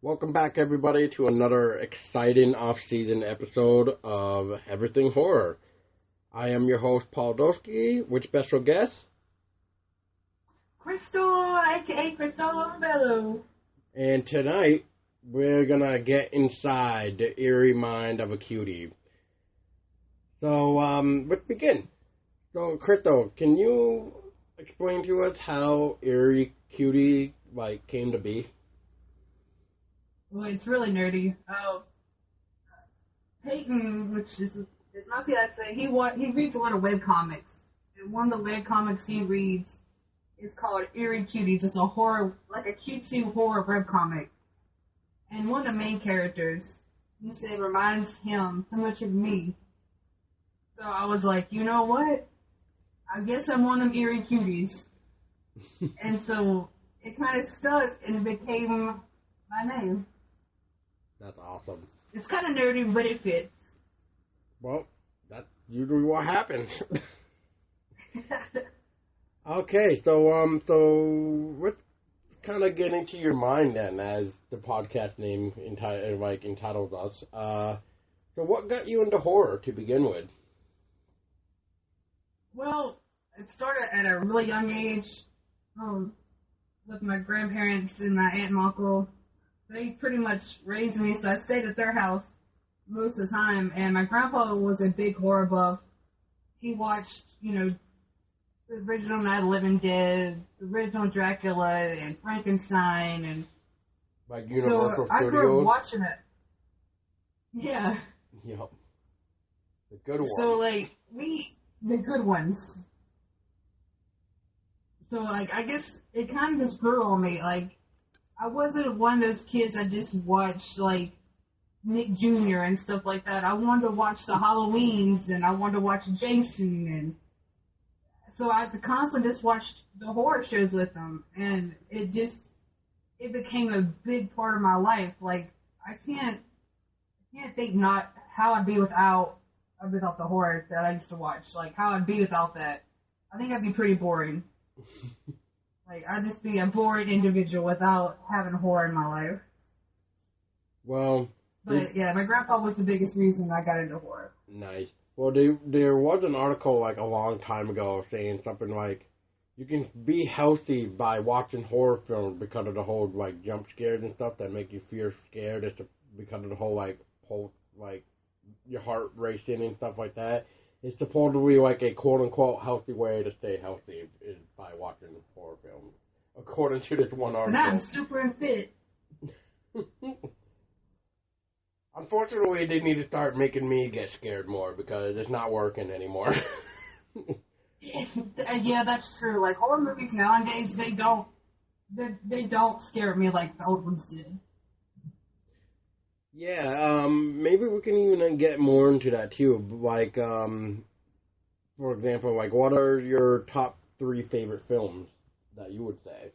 Welcome back, everybody, to another exciting off-season episode of Everything Horror. I am your host, Paul Doski, with special guest Crystal, aka Crystal Bello. And tonight, we're gonna get inside the eerie mind of a cutie. So, let's begin. So, Crystal, can you explain to us how EerieCutie, came to be? Well, it's really nerdy. Peyton, which is my fiance, he reads a lot of webcomics. And one of the webcomics he reads is called EerieCutie. It's a horror, like a cutesy horror webcomic. And one of the main characters, he said, reminds him so much of me. So I was like, you know what? I guess I'm one of them EerieCuties. And so it kind of stuck and became my name. That's awesome. It's kind of nerdy, but it fits. Well, that's usually what happens. Okay, so let's kind of get into your mind then, as the podcast name entitles us. So what got you into horror to begin with? Well, it started at a really young age, with my grandparents and my aunt and uncle. They pretty much raised me, so I stayed at their house most of the time. And my grandpa was a big horror buff. He watched, the original Night of the Living Dead, the original Dracula, and Frankenstein, and like Universal so I Studios. grew up watching it. Yeah. Yep. The good ones. So the good ones. So I guess it kind of just grew on me. I wasn't one of those kids that just watched, Nick Jr. and stuff like that. I wanted to watch the Halloweens, and I wanted to watch Jason, and so I constantly just watched the horror shows with them, and it became a big part of my life. I can't think not how I'd be without the horror that I used to watch. How I'd be without that. I think I'd be pretty boring. I'd just be a boring individual without having horror in my life. Well, but yeah, my grandpa was the biggest reason I got into horror. Nice. Well, there was an article a long time ago saying something like, you can be healthy by watching horror films because of the whole jump scares and stuff that make you feel scared. It's because of the whole pulse, your heart racing and stuff like that. It's supposedly a quote-unquote healthy way to stay healthy is by watching horror films, according to this one article. And I'm super fit. Unfortunately, they need to start making me get scared more because it's not working anymore. Yeah, that's true. Horror movies nowadays, they don't scare me like the old ones did. Yeah, maybe we can even get more into that too. For example, what are your top 3 favorite films that you would say?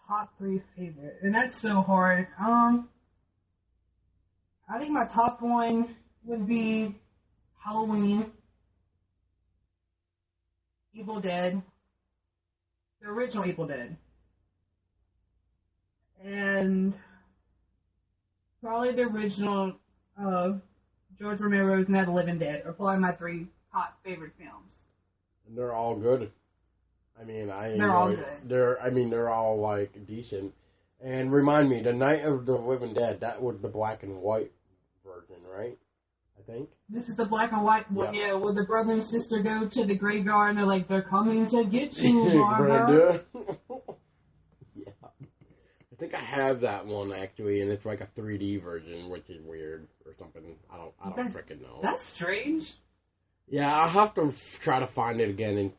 Top 3 favorite, and that's so hard. I think my top one would be Halloween, Evil Dead, the original Evil Dead, and probably the original George Romero's Night of the Living Dead are probably my 3 top favorite films. And they're all good. They're all good. They're all decent. And remind me, the Night of the Living Dead, that was the black and white version, right? I think. This is the black and white one, yeah, where the brother and sister go to the graveyard and they're coming to get you, Barbara. Yeah. I think I have that one actually, and it's a 3D version, which is weird or something. I don't freaking know. That's strange. Yeah, I'll have to try to find it again and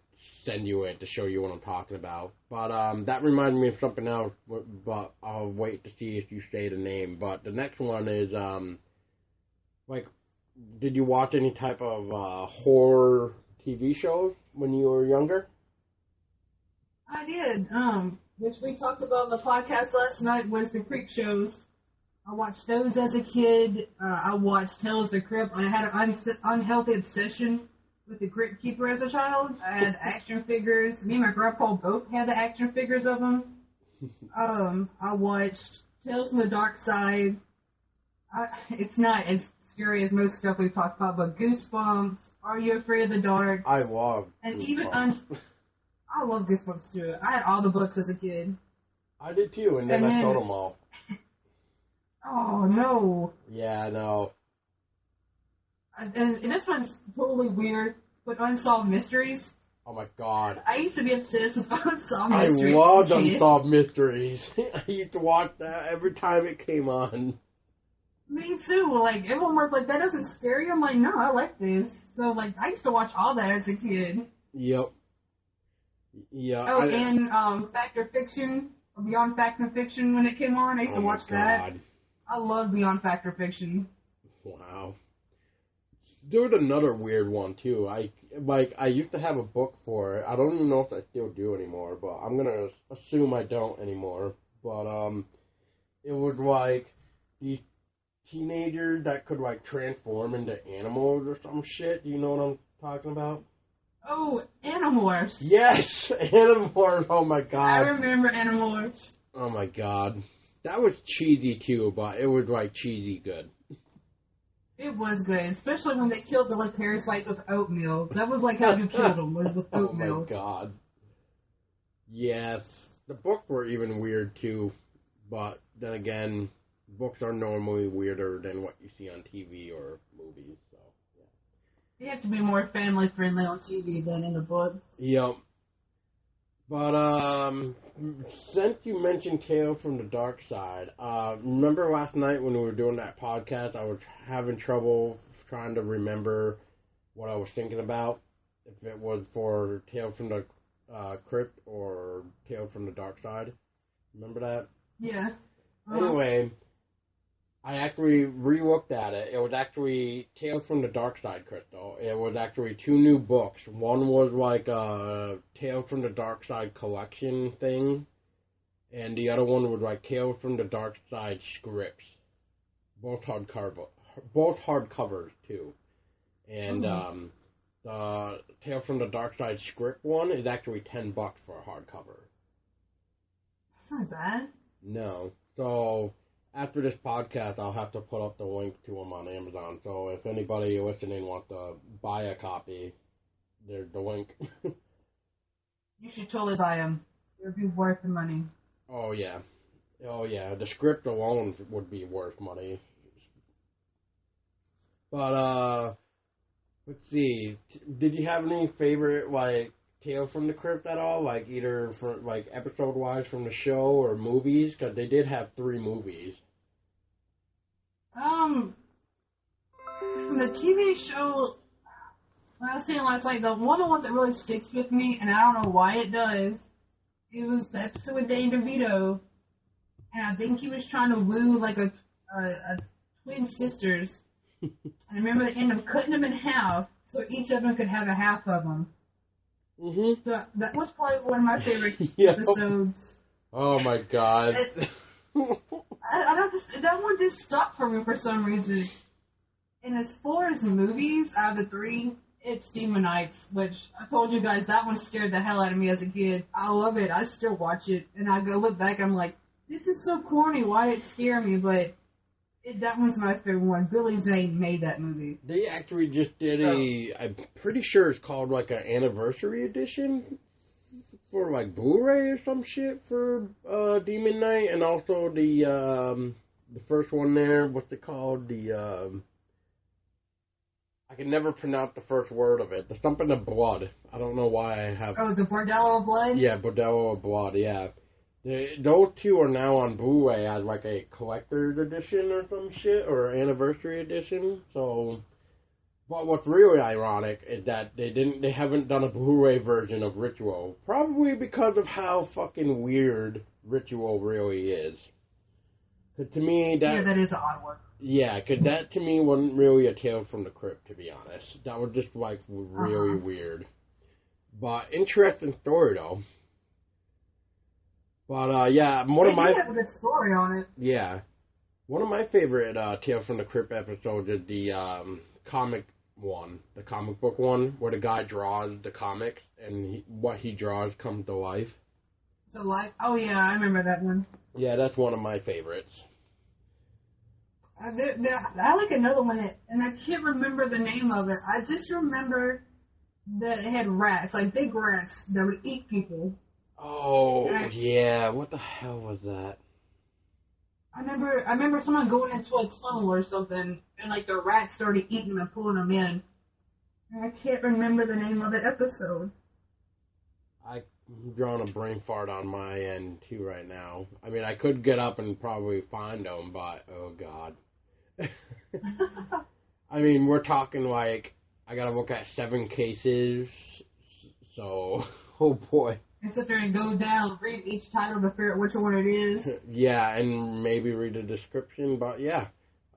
send you it to show you what I'm talking about. But that reminded me of something else, but I'll wait to see if you say the name. But the next one is, did you watch any type of horror TV shows when you were younger? I did. Which we talked about in the podcast last night was the Creep shows. I watched those as a kid. I watched Tales of the Crypt. I had an unhealthy obsession with the Crypt Keeper as a child. I had action figures. Me and my grandpa both had the action figures of them. I watched Tales from the Dark Side. It's not as scary as most stuff we've talked about, but Goosebumps, Are You Afraid of the Dark? I love And Goosebumps. even I love Goosebumps too. I had all the books as a kid. I did too, and then I sold them all. Oh no. Yeah, I know. And this one's totally weird, but Unsolved Mysteries. Oh my god. I used to be obsessed with Unsolved Mysteries. I loved Unsolved Mysteries. I used to watch that every time it came on. Me too. Like, everyone was like, that doesn't scare you? I'm like, no, I like this. So, like, I used to watch all that as a kid. Yep. Yeah. Oh, and Fact or Fiction, or Beyond Fact and Fiction when it came on. I used to watch that. I love Beyond Fact or Fiction. Wow. There was another weird one, too. I used to have a book for it. I don't even know if I still do anymore, but I'm gonna assume I don't anymore. But, it was like these teenagers that could, like, transform into animals or some shit. Do you know what I'm talking about? Oh, Animorphs. Yes! Animorphs! Oh my god. I remember Animorphs. Oh my god. That was cheesy, too, but it was, like, cheesy good. It was good, especially when they killed the like parasites with oatmeal. That was like how you killed them, was with oatmeal. Oh my god. Yes. The books were even weird too, but then again, books are normally weirder than what you see on TV or movies, so yeah. They have to be more family friendly on TV than in the books. Yep. But since you mentioned Tales from the Dark Side, remember last night when we were doing that podcast, I was having trouble trying to remember what I was thinking about, if it was for Tales from the Crypt or Tales from the Dark Side. Remember that? Yeah. Anyway, I actually re-looked at it. It was actually Tales from the Dark Side, Crystal. It was actually 2 new books. One was like a Tales from the Dark Side collection thing, and the other one was like Tales from the Dark Side scripts. Both hardcovers too. And the Tales from the Dark Side script one is actually $10 for a hardcover. That's not bad. No. So after this podcast, I'll have to put up the link to them on Amazon. So if anybody listening wants to buy a copy, there's the link. You should totally buy them. It would be worth the money. Oh, yeah. Oh, yeah. The script alone would be worth money. But, let's see. Did you have any favorite, like, Tales from the Crypt at all? Like, either for, like, episode-wise from the show or movies? Because they did have 3 movies. From the TV show, when I was saying last night, one of the ones that really sticks with me, and I don't know why it does, it was the episode with Danny DeVito, and I think he was trying to woo, like, a twin sisters. I remember they ended up cutting them in half, so each of them could have a half of them. Mm-hmm. So that was probably one of my favorite Yep. episodes. Oh, my God. That one just stuck for me for some reason. And as far as movies, out of the 3, it's Demonites, which I told you guys that one scared the hell out of me as a kid. I love it. I still watch it, and I go look back, I'm like, this is so corny. Why did it scare me? But that one's my favorite one. Billy Zane made that movie. They actually just did I'm pretty sure it's called like an anniversary edition for like Blu-ray or some shit for Demon Knight, and also the first one there, what's it called? I can never pronounce the first word of it. The something of blood. I don't know why I have. Oh, the Bordello of Blood? Yeah, Bordello of Blood, yeah. Those 2 are now on Blu-ray as like a collector's edition or some shit, or anniversary edition. So, but what's really ironic is that they haven't done a Blu-ray version of Ritual, probably because of how fucking weird Ritual really is. 'Cause to me, that is an odd one. Yeah, because that to me wasn't really a Tales from the Crypt, to be honest. That was just like really weird, but interesting story though. But, yeah, They have a good story on it. Yeah. One of my favorite Tales from the Crypt episodes is the comic one, the comic book one, where the guy draws the comics and what he draws comes to life. So like, oh yeah, I remember that one. Yeah, that's one of my favorites. I like another one, and I can't remember the name of it. I just remember that it had rats, like big rats that would eat people. Oh, yeah. What the hell was that? I remember someone going into a tunnel or something, and like the rats started eating them and pulling them in. And I can't remember the name of the episode. I'm drawing a brain fart on my end, too, right now. I mean, I could get up and probably find them, but, oh, God. I mean, we're talking like, I gotta look at 7 cases, so, oh, boy. And sit there and go down, read each title to figure out which one it is. Yeah, and maybe read the description, but yeah.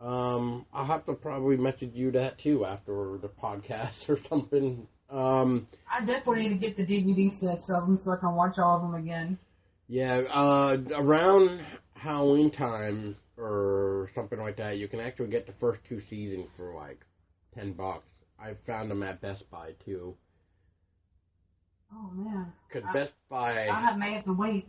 I'll have to probably message you that too after the podcast or something. I definitely need to get the DVD sets of them so I can watch all of them again. Yeah, around Halloween time or something like that, you can actually get the first 2 seasons for like $10. I found them at Best Buy too. Oh man. Cause Best Buy, I may have to wait.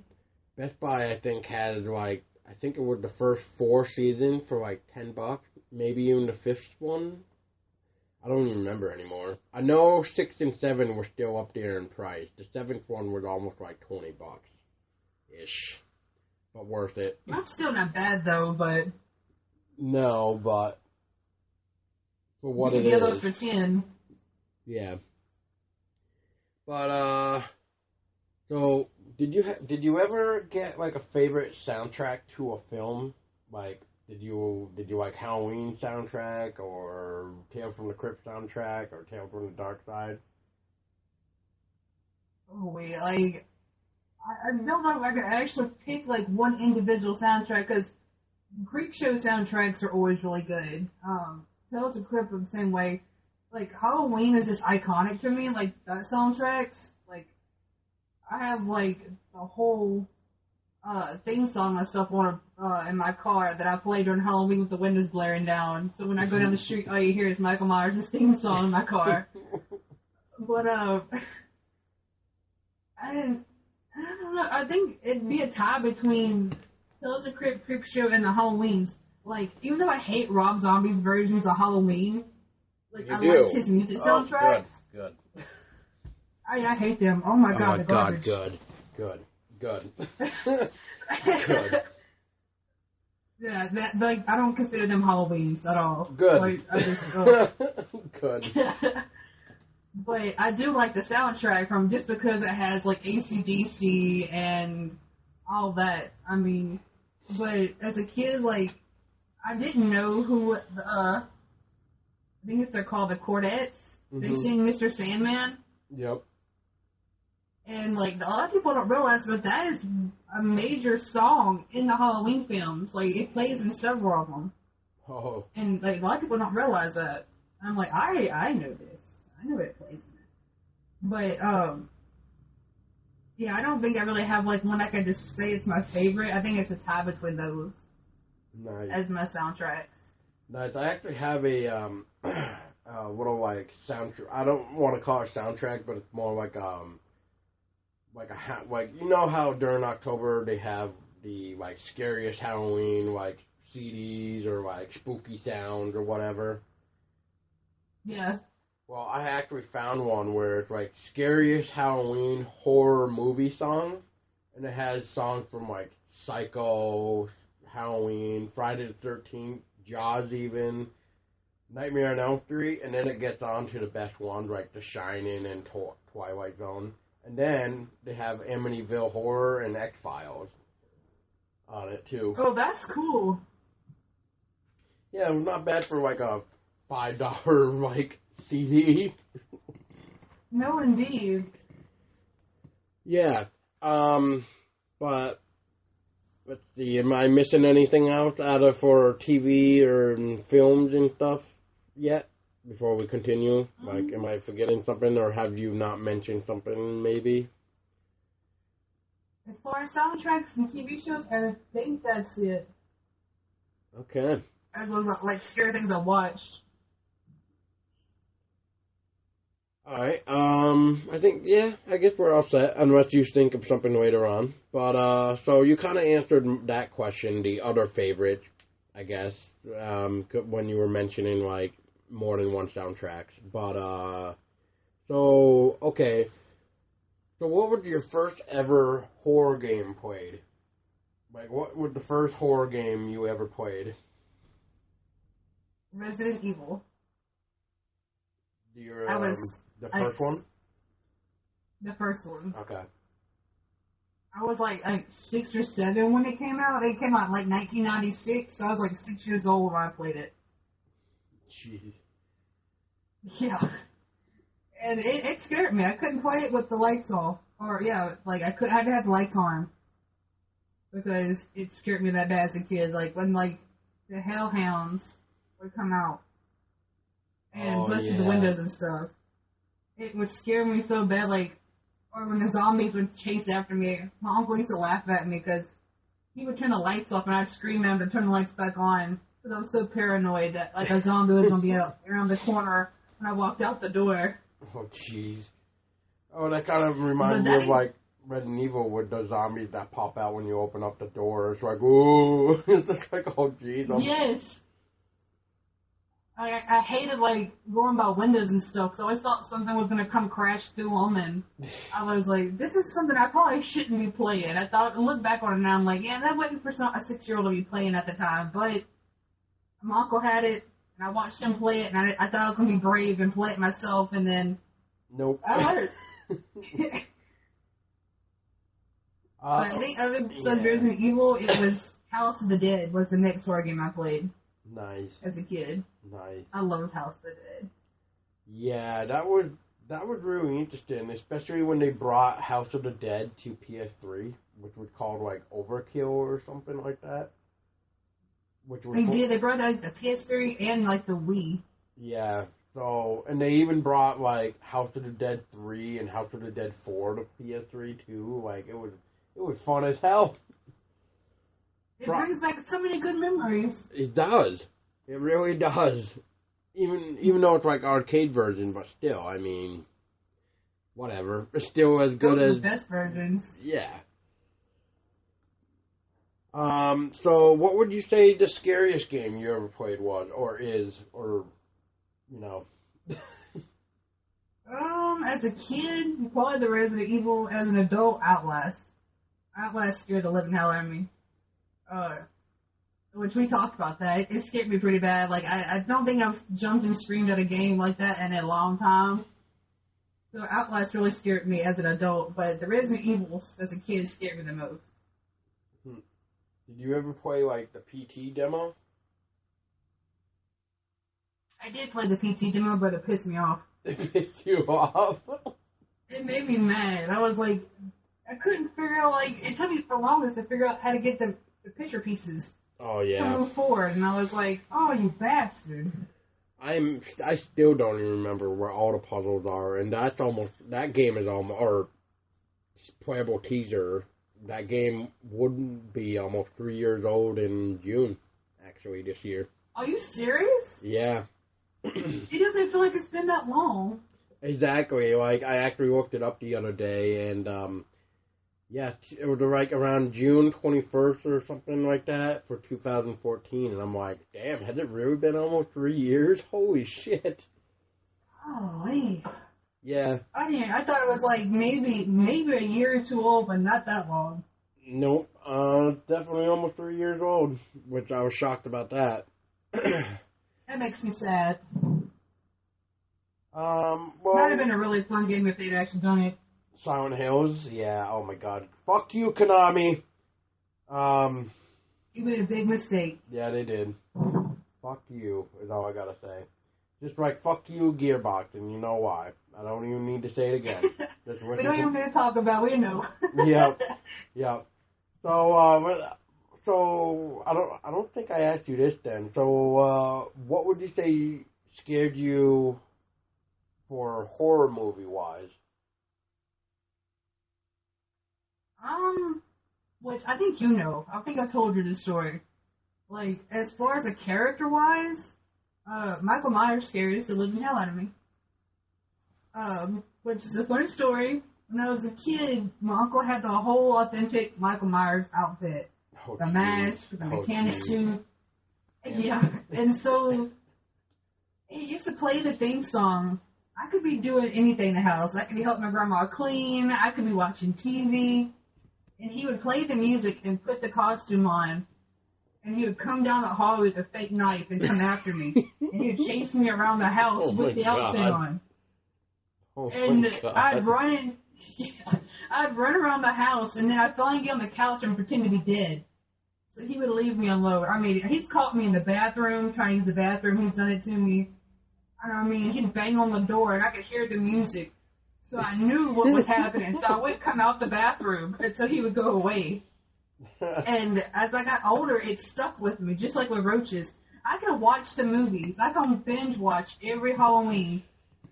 Best Buy, I think has like, I think it was the first 4 seasons for like $10, maybe even the 5th one. I don't even remember anymore. I know 6 and 7 were still up there in price. The 7th one was almost like $20 ish, but worth it. That's still not bad though, but no, but for what you it can get is, those for 10. Yeah. But so did you ever get like a favorite soundtrack to a film? Like, did you like Halloween soundtrack or Tales from the Crypt soundtrack or Tales from the Dark Side? Oh wait, like I don't know if I could actually pick like one individual soundtrack because Creep Show soundtracks are always really good. Tales of Crypt the same way. Like Halloween is just iconic to me. Like that soundtracks, like I have like the whole theme song and stuff on in my car that I play during Halloween with the windows blaring down. So when I go down the street, all you hear is Michael Myers' theme song in my car. But I don't know. I think it'd be a tie between Tales of Crypt, Creep Show, and the Halloweens. Like, even though I hate Rob Zombie's versions of Halloween, like I like his music soundtracks. Good. I hate them. Oh my god, the garbage. Good. Good. Yeah, that like I don't consider them Halloweens at all. Good. Like, I just Good. But I do like the soundtrack from just because it has like AC/DC and all that. I mean, but as a kid, like I didn't know who I think they're called the Chordettes. Mm-hmm. They sing Mr. Sandman. Yep. And like a lot of people don't realize, but that is a major song in the Halloween films. Like it plays in several of them. Oh. And like a lot of people don't realize that. I'm like, I know this. I know it plays in it. But yeah, I don't think I really have like one I can just say it's my favorite. I think it's a tie between those. Nice. As my soundtracks. Nice. I actually have a little like soundtrack. I don't want to call it soundtrack, but it's more like like you know how during October they have the like scariest Halloween like CDs or like spooky sounds or whatever. Yeah. Well, I actually found one where it's like scariest Halloween horror movie songs, and it has songs from like Psycho, Halloween, Friday the 13th, Jaws even, Nightmare on Elm Street, and then it gets on to the best ones like The Shining and Twilight Zone. And then they have Amityville Horror and X-Files on it too. Oh, that's cool. Yeah, not bad for like a $5 like CD. No, indeed. Yeah. But let's see, am I missing anything else out of for TV or films and stuff yet? Before we continue, like, am I forgetting something, or have you not mentioned something, maybe? As far as soundtracks and TV shows, I think that's it. Okay. As well as, like, scary things I watched. Alright, I think, yeah, I guess we're all set, unless you think of something later on. So you kind of answered that question, the other favorite, I guess, when you were mentioning, like, more than one soundtracks. Okay. So what was your first ever horror game played? Like, what was the first horror game you ever played? Resident Evil. Your, I was the first one? The first one. Okay. I was like 6 or 7 when it came out. It came out in like 1996, so I was like 6 years old when I played it. Jeez. Yeah. And it scared me. I couldn't play it with the lights off. Or, yeah, like I had to have the lights on. Because it scared me that bad as a kid. Like, when, like, the hellhounds would come out and bust through the windows and stuff. It would scare me so bad, like, or when the zombies would chase after me. My uncle used to laugh at me because he would turn the lights off and I'd scream at him to turn the lights back on because I was so paranoid that, like, a zombie was going to be around the corner when I walked out the door. Oh, jeez. Oh, that kind of reminds me of, like, Resident Evil with the zombies that pop out when you open up the door. It's like, ooh. It's just like, oh, jeez. Yes. I hated, like, going by windows and stuff, so I always thought something was going to come crash through them, and I was like, this is something I probably shouldn't be playing. I look back on it now, I'm like, yeah, that wasn't for a 6-year-old to be playing at the time, but my uncle had it, and I watched him play it, and I thought I was going to be brave and play it myself, and then... Nope. I learned. But I think other besides Resident Evil, it was House of the Dead was the next horror game I played. Nice. As a kid. Nice. I loved House of the Dead. Yeah, that was really interesting, especially when they brought House of the Dead to PS3, which was called, like, Overkill or something like that. They brought like the PS3 and like the Wii. Yeah. So, and they even brought, like, House of the Dead 3 and House of the Dead 4 to PS3 too. Like, it was fun as hell. It brings back so many good memories. It does. It really does. Even though it's like arcade version, but still, I mean, whatever. It's still as good as the best versions. Yeah. So what would you say the scariest game you ever played was, or is, or, you know? As a kid, probably the Resident Evil. As an adult, Outlast. Outlast scared the living hell out of me. Which we talked about that. It scared me pretty bad. Like, I don't think I've jumped and screamed at a game like that in a long time. So Outlast really scared me as an adult, but the Resident Evils as a kid scared me the most. Did you ever play, like, the PT demo? I did play the PT demo, but it pissed me off. It pissed you off? It made me mad. I was like, I couldn't figure out, like, it took me for longest to figure out how to get the picture pieces. Oh, yeah. To move forward, and I was like, oh, you bastard. I still don't even remember where all the puzzles are, and that game is almost, or playable teaser, that game wouldn't be almost 3 years old in June, actually, this year. Are you serious? Yeah. It doesn't feel like it's been that long. Exactly. Like, I actually looked it up the other day, and, yeah, it was like around June 21st or something like that for 2014, and I'm like, damn, has it really been almost 3 years? Holy shit. Holy. Yeah. I thought it was like maybe a year or two old, but not that long. Nope. Definitely almost 3 years old, which I was shocked about that. That makes me sad. Well, Might have been a really fun game if they'd actually done it. Silent Hills, yeah. Oh my God, fuck you, Konami. You made a big mistake. Yeah, they did. Fuck you is all I gotta say. Just like fuck you, Gearbox, and you know why. I don't even need to say it again. We don't even need to talk about. We know. Yep. So I don't think I asked you this then. So what would you say scared you for horror movie wise? Which I think you know. I think I've told you this story. Like, as far as a character wise, Michael Myers scares the living hell out of me. Which is a funny story. when I was a kid, my uncle had the whole authentic Michael Myers outfit. Oh, The mask, the mechanic geez. suit. Yeah. And so he used to play the theme song. I could be doing anything in the house. I could be helping my grandma clean. I could be watching TV. And he would play the music and put the costume on. And he would come down the hallway with a fake knife and come after me. And he would chase me around the house with the outfit on. Oh, And my God. I'd run around the house, and then I'd finally get on the couch and pretend to be dead. So he would leave me alone. I mean, he's caught me in the bathroom, trying to use the bathroom. He's done it to me. And I mean, he'd bang on the door, and I could hear the music. So I knew what was happening. So I wouldn't come out the bathroom until he would go away. And as I got older, it stuck with me, just like with roaches. I can watch the movies. I can binge watch every Halloween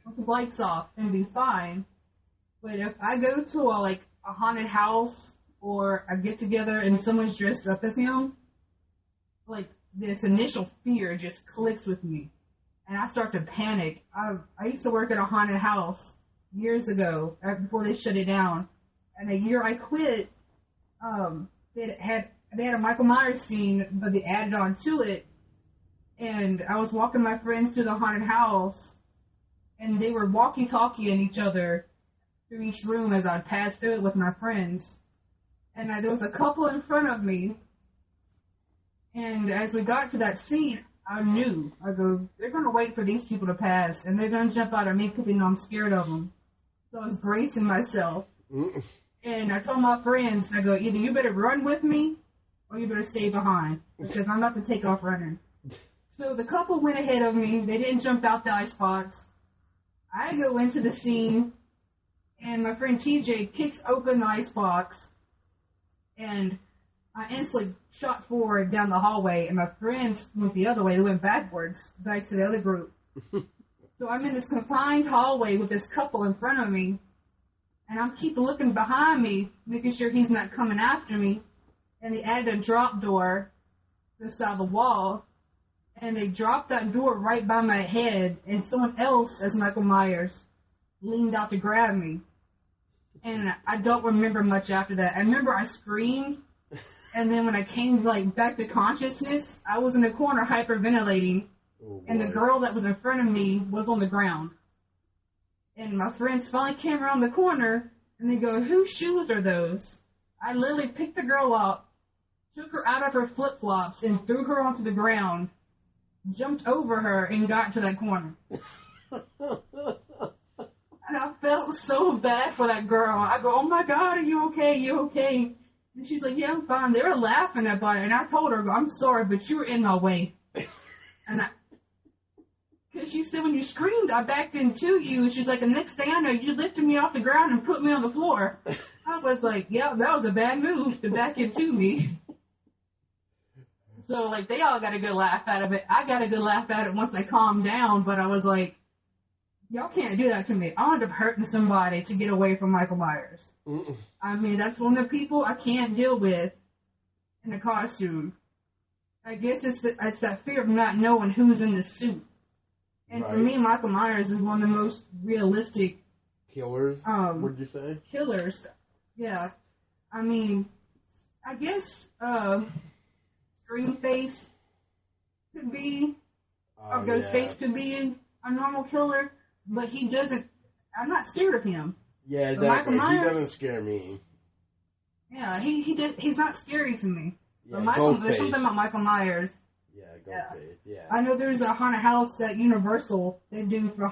with the lights off and be fine. But if I go to a haunted house or a get together and someone's dressed up as him, like this initial fear just clicks with me, and I start to panic. I used to work at a haunted house years ago, before they shut it down, and the year I quit, they had a Michael Myers scene, but they added on to it, and I was walking my friends through the haunted house, and they were walkie-talkieing each other through each room as I passed through it with my friends. And there was a couple in front of me, and as we got to that scene, I knew. I go, they're going to wait for these people to pass, and they're going to jump out at me because they know I'm scared of them. So I was bracing myself. And I told my friends, I go, either you better run with me, or you better stay behind, because I'm about to take off running. So the couple went ahead of me. They didn't jump out the icebox. I go into the scene, and my friend TJ kicks open the icebox, and I instantly shot forward down the hallway, and my friends went the other way. They went backwards, back to the other group. So I'm in this confined hallway with this couple in front of me, and I'm keep looking behind me, making sure he's not coming after me. And they added a drop door to the side of the wall, and they dropped that door right by my head, and someone else, as Michael Myers, leaned out to grab me. And I don't remember much after that. I remember I screamed, and then when I came back to consciousness, I was in the corner hyperventilating, and the girl that was in front of me was on the ground. And my friends finally came around the corner, and they go, whose shoes are those? I literally picked the girl up, took her out of her flip-flops, and threw her onto the ground, jumped over her, and got to that corner. And I felt so bad for that girl. I go, oh my God, are you okay? You okay? And she's like, yeah, I'm fine. They were laughing about it. And I told her, I'm sorry, but you were in my way. And because she said, when you screamed, I backed into you. And she's like, the next thing I know, you lifted me off the ground and put me on the floor. I was like, yeah, that was a bad move to back into me. So, they all got a good laugh out of it. I got a good laugh at it once I calmed down, but I was like, y'all can't do that to me. I'll end up hurting somebody to get away from Michael Myers. I mean, that's one of the people I can't deal with in a costume. I guess it's that fear of not knowing who's in the suit. And for me, Michael Myers is one of the most realistic killers. What'd you say? Killers. Yeah. I mean, I guess Screamface could be, or Ghostface could be a normal killer, but he doesn't. I'm not scared of him. Yeah, exactly. He doesn't scare me. Yeah, he's not scary to me. Yeah, but there's something about Michael Myers. Yeah, Ghostface. Yeah. I know there's a haunted house at Universal they do for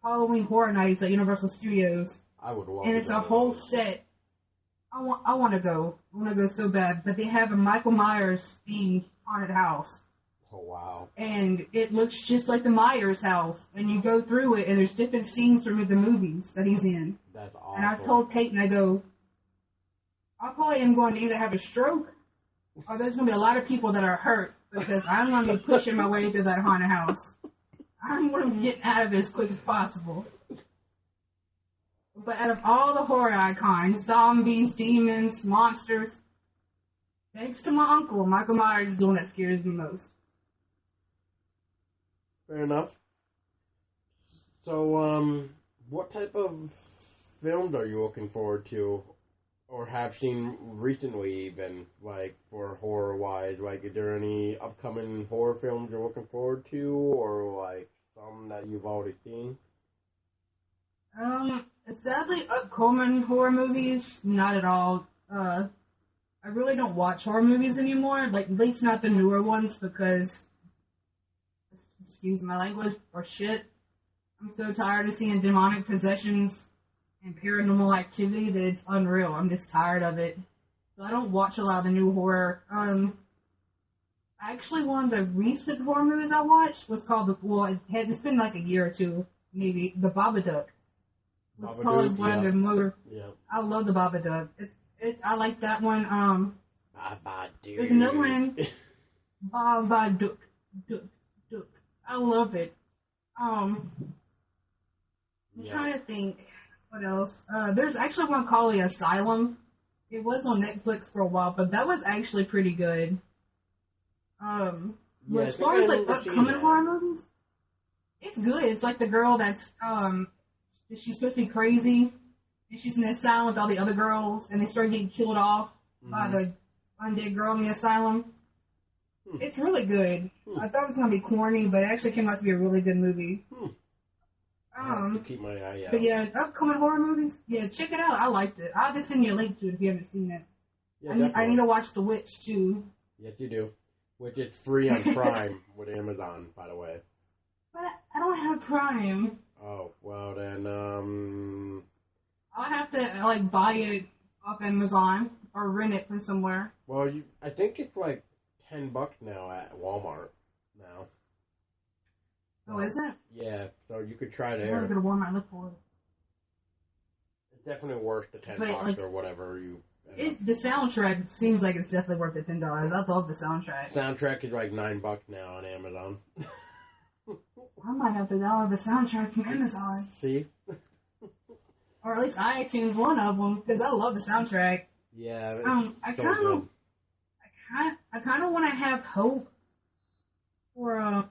Halloween Horror Nights at Universal Studios. I would love. And it's a whole set. I want to go. I want to go so bad. But they have a Michael Myers themed haunted house. Oh, wow. And it looks just like the Myers house. And you go through it, and there's different scenes from the movies that he's in. That's awesome. And I told Peyton, I go, I probably am going to either have a stroke, or there's going to be a lot of people that are hurt, because I'm going to be pushing my way through that haunted house. I'm going to get out of it as quick as possible. But out of all the horror icons, zombies, demons, monsters, thanks to my uncle, Michael Myers is the one that scares me most. Fair enough. So, what type of films are you looking forward to, or have seen recently, even like for horror wise? Like, is there any upcoming horror films you're looking forward to, or like some that you've already seen? Sadly, upcoming horror movies, not at all. I really don't watch horror movies anymore. Like, at least not the newer ones, because, excuse my language, or shit. I'm so tired of seeing demonic possessions and paranormal activity that it's unreal. I'm just tired of it. So I don't watch a lot of the new horror. Actually, one of the recent horror movies I watched was called it's been like a year or two, maybe, The Babadook. Was probably one of the more. Yeah. I love The Babadook. I like that one. Babadook. There's another one. Babadook. Dook. I love it. I'm trying to think what else. There's actually one called The Asylum. It was on Netflix for a while, but that was actually pretty good. But as far as like upcoming horror movies, it's good. It's like the girl that's she's supposed to be crazy, and she's in the asylum with all the other girls, and they start getting killed off by the undead girl in the asylum. It's really good. I thought it was gonna be corny, but it actually came out to be a really good movie. I have to keep my eye out. But yeah, upcoming horror movies, yeah, check it out. I liked it. I'll just send you a link to it if you haven't seen it. Yeah, I need to watch The Witch too. Yes, you do. Which is free on Prime with Amazon, by the way. But I don't have Prime. Oh, well then, I'll have to, like, buy it off Amazon or rent it from somewhere. Well, I think it's like $10 now at Walmart now. Oh, is it? Yeah, so you could try there. I'm going to go to Walmart and look for it. It's definitely worth the $10 like, or whatever you... The soundtrack seems like it's definitely worth the $10. I love the soundtrack. Soundtrack is like $9 now on Amazon. I might have to download the soundtrack from Amazon. See? Or at least iTunes, one of them, because I love the soundtrack. Yeah, I kind of want to have hope for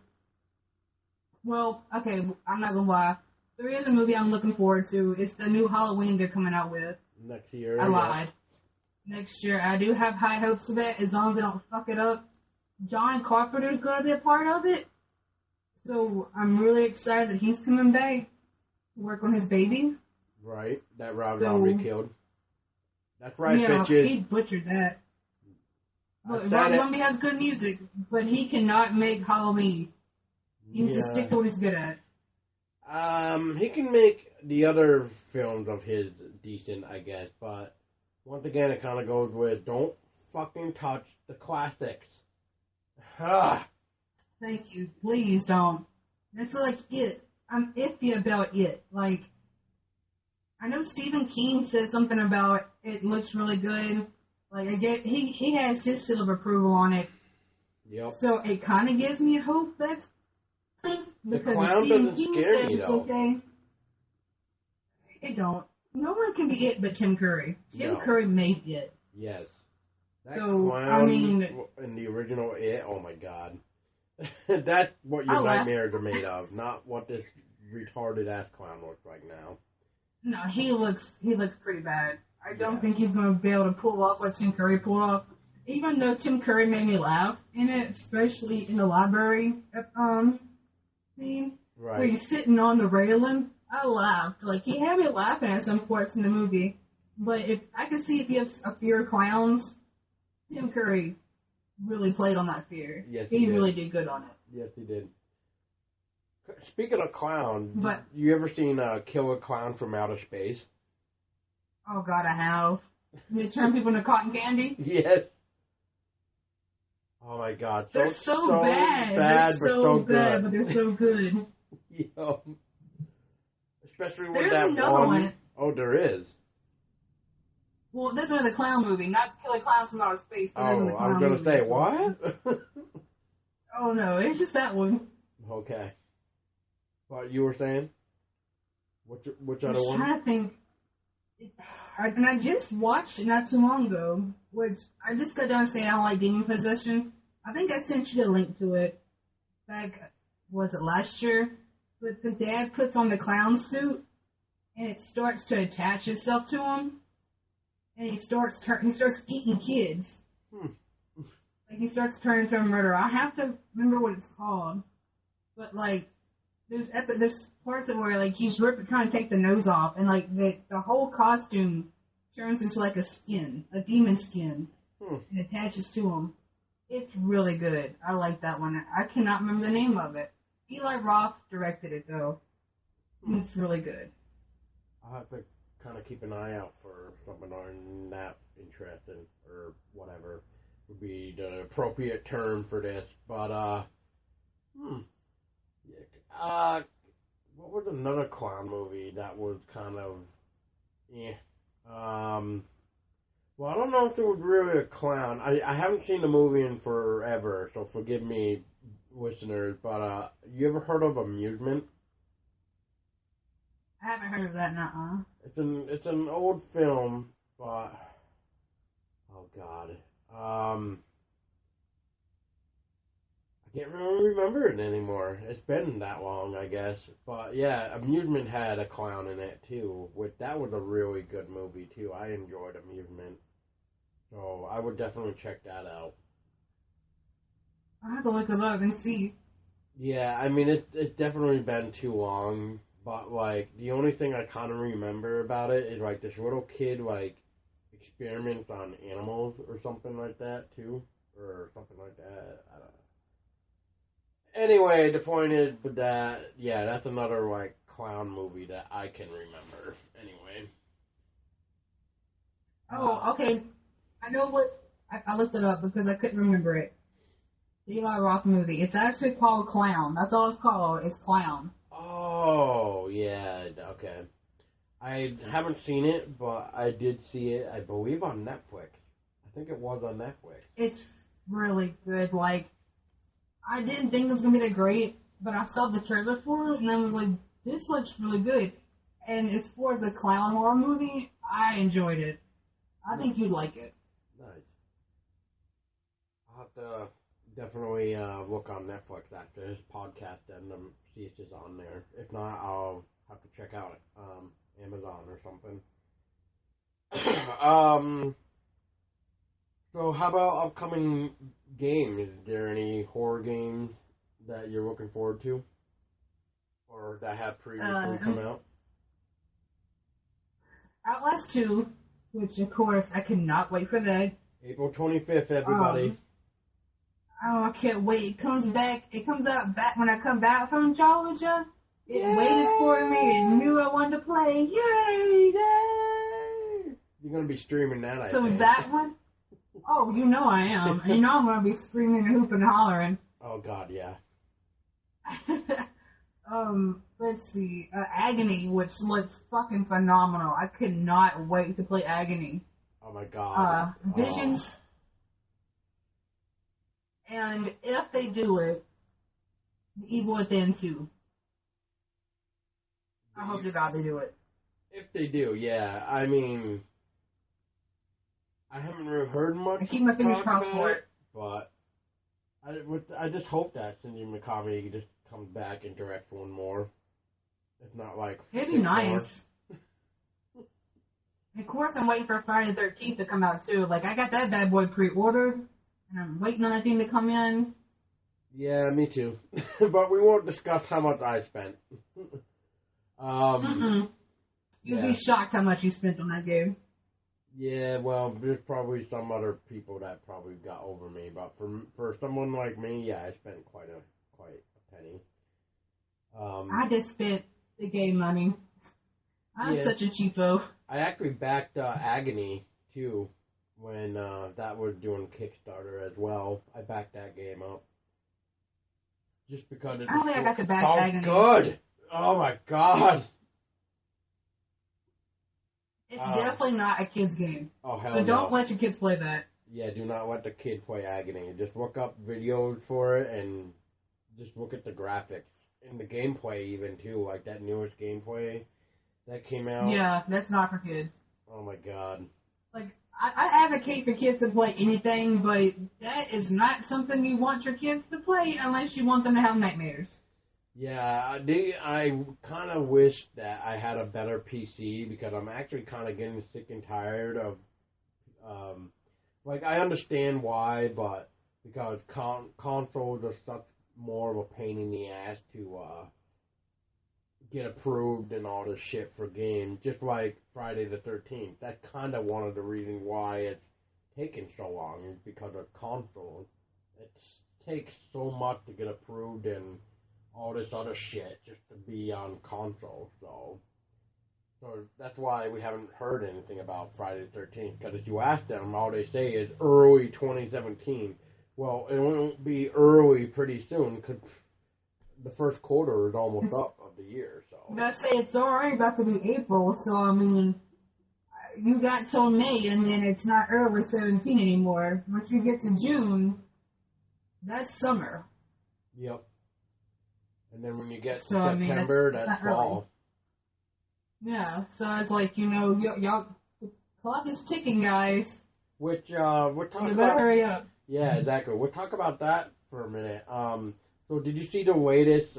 well, okay, I'm not gonna lie. There is a movie I'm looking forward to. It's the new Halloween they're coming out with. Next year. I lied. Next year. I do have high hopes of it, as long as they don't fuck it up. John Carpenter's gonna be a part of it. So I'm really excited that he's coming back to work on his baby. Right. That Rob Zombie killed. That's right, bitches. Yeah, he butchered that. Look, Rob Zombie has good music, but he cannot make Halloween. He needs to stick to what he's good at. He can make the other films of his decent, I guess, but once again, it kind of goes with, don't fucking touch the classics. Thank you. Please don't. That's like it. I'm iffy about it. Like, I know Stephen King said something about it looks really good. Like, he has his seal of approval on it. Yep. So it kind of gives me hope that's the clown doesn't scare me, though. Okay. It don't. No one can be it but Tim Curry. Tim Curry made it. Yes. That clown in the original It, oh my god. That's what your nightmares are made of, not what this retarded ass clown looks like now. No, he looks pretty bad. I don't think he's going to be able to pull off what Tim Curry pulled off. Even though Tim Curry made me laugh in it, especially in the library scene, where he's sitting on the railing, I laughed. Like, he had me laughing at some parts in the movie. But if I could see if you have a fear of clowns, Tim Curry really played on that fear. Yes, he really did good on it. Yes, he did. Speaking of clowns, you ever seen Kill a Clown from Outer Space? Oh God, I have. They turn people into cotton candy? Yes. Oh my God. They're so bad. They're so bad, but they're so good. Yeah. Especially when that one. Oh, there is. Well, there's another clown movie, not Killer Clowns from Outer Space. But I was going to say, what? Oh no, it's just that one. Okay. What you were saying? Which other one? I'm trying to think. And I just watched it not too long ago, which I just got done saying I don't like demon possession. I think I sent you the link to it back, was it last year? But the dad puts on the clown suit, and it starts to attach itself to him, and he starts eating kids. Like he starts turning into a murderer. I have to remember what it's called, but like there's parts of where like he's trying to take the nose off, and like the whole costume turns into like a demon skin, and attaches to him. It's really good. I like that one. I cannot remember the name of it. Eli Roth directed it though. It's really good. I'll have to kind of keep an eye out for something I'm not interested or whatever would be the appropriate term for this. But what was another clown movie that was kind of well, I don't know if it was really a clown. I haven't seen the movie in forever, so forgive me, listeners. But you ever heard of Amusement? I haven't heard of that, nuh-uh. It's an old film, but oh god, I can't really remember it anymore. It's been that long, I guess. But yeah, Amusement had a clown in it too. That was a really good movie too. I enjoyed Amusement, so I would definitely check that out. I have to look it up and see. Yeah, I mean it's definitely been too long. But, like, the only thing I kind of remember about it is, like, this little kid, like, experiments on animals or something like that, too. Or something like that. I don't know. Anyway, the point is, but that's another, like, clown movie that I can remember. Anyway. Oh, okay. I know what... I looked it up because I couldn't remember it. The Eli Roth movie. It's actually called Clown. That's all it's called. It's Clown. Oh, yeah, okay. I haven't seen it, but I did see it, I believe, on Netflix. I think it was on Netflix. It's really good. Like, I didn't think it was going to be that great, but I saw the trailer for it, and I was like, this looks really good. And as far as a clown horror movie, I enjoyed it. I think you'd like it. Nice. I'll have to definitely look on Netflix after this podcast and see if it's on there. If not, I'll have to check out Amazon or something. So how about upcoming games? Is there any horror games that you're looking forward to? Or that have previously come out? Outlast 2, which of course I cannot wait for that. April 25th, everybody. Oh, I can't wait. It comes out back when I come back from Georgia. It waited for me and knew I wanted to play. Yay! Yay! You're going to be streaming that, I think. So that one? Oh, you know I am. You know I'm going to be screaming and hooping and hollering. Oh, God, yeah. Let's see. Agony, which looks fucking phenomenal. I could not wait to play Agony. Oh, my God. Visions... And if they do it, The Evil Within 2. I hope to God they do it. If they do, yeah. I mean, I haven't really heard much. I keep my fingers crossed for it. But I just hope that Cindy McCormick just comes back and directs one more. If not, like... It'd be nice. Of course, I'm waiting for Friday the 13th to come out, too. Like, I got that bad boy pre-ordered. And I'm waiting on that thing to come in. Yeah, me too. But we won't discuss how much I spent. You'd be shocked how much you spent on that game. Yeah, well, there's probably some other people that probably got over me, but for someone like me, yeah, I spent quite a penny. I just spent the game money. I'm such a cheapo. I actually backed Agony too. When that was doing Kickstarter as well, I backed that game up. Just because it's I got to back Agony. Good! Oh my god! It's definitely not a kid's game. Oh, hell so no. don't let your kids play that. Yeah, do not let the kid play Agony. Just look up videos for it and just look at the graphics. And the gameplay even, too. Like that newest gameplay that came out. Yeah, that's not for kids. Oh my god. Like, I advocate for kids to play anything, but that is not something you want your kids to play unless you want them to have nightmares. Yeah, I kind of wish that I had a better PC because I'm actually kind of getting sick and tired of, like, I understand why, but because consoles are such more of a pain in the ass to get approved and all this shit for games, just like Friday the 13th. That's kind of one of the reasons why it's taken so long, is because of consoles. It takes so much to get approved and all this other shit just to be on console. So that's why we haven't heard anything about Friday the 13th. Because if you ask them, all they say is early 2017. Well, it won't be early pretty soon because the first quarter is almost up of the year. So I'm gonna say it's already about to be April, so I mean, you got till May, and then it's not early 17 anymore. Once you get to June, that's summer. Yep. And then when you get to So I mean, September, that's that's not early. fall. Yeah, so it's like, y'all, the clock is ticking, guys. Which we'll talk You better about. hurry up. Yeah, exactly. We'll talk about that for a minute. So did you see the latest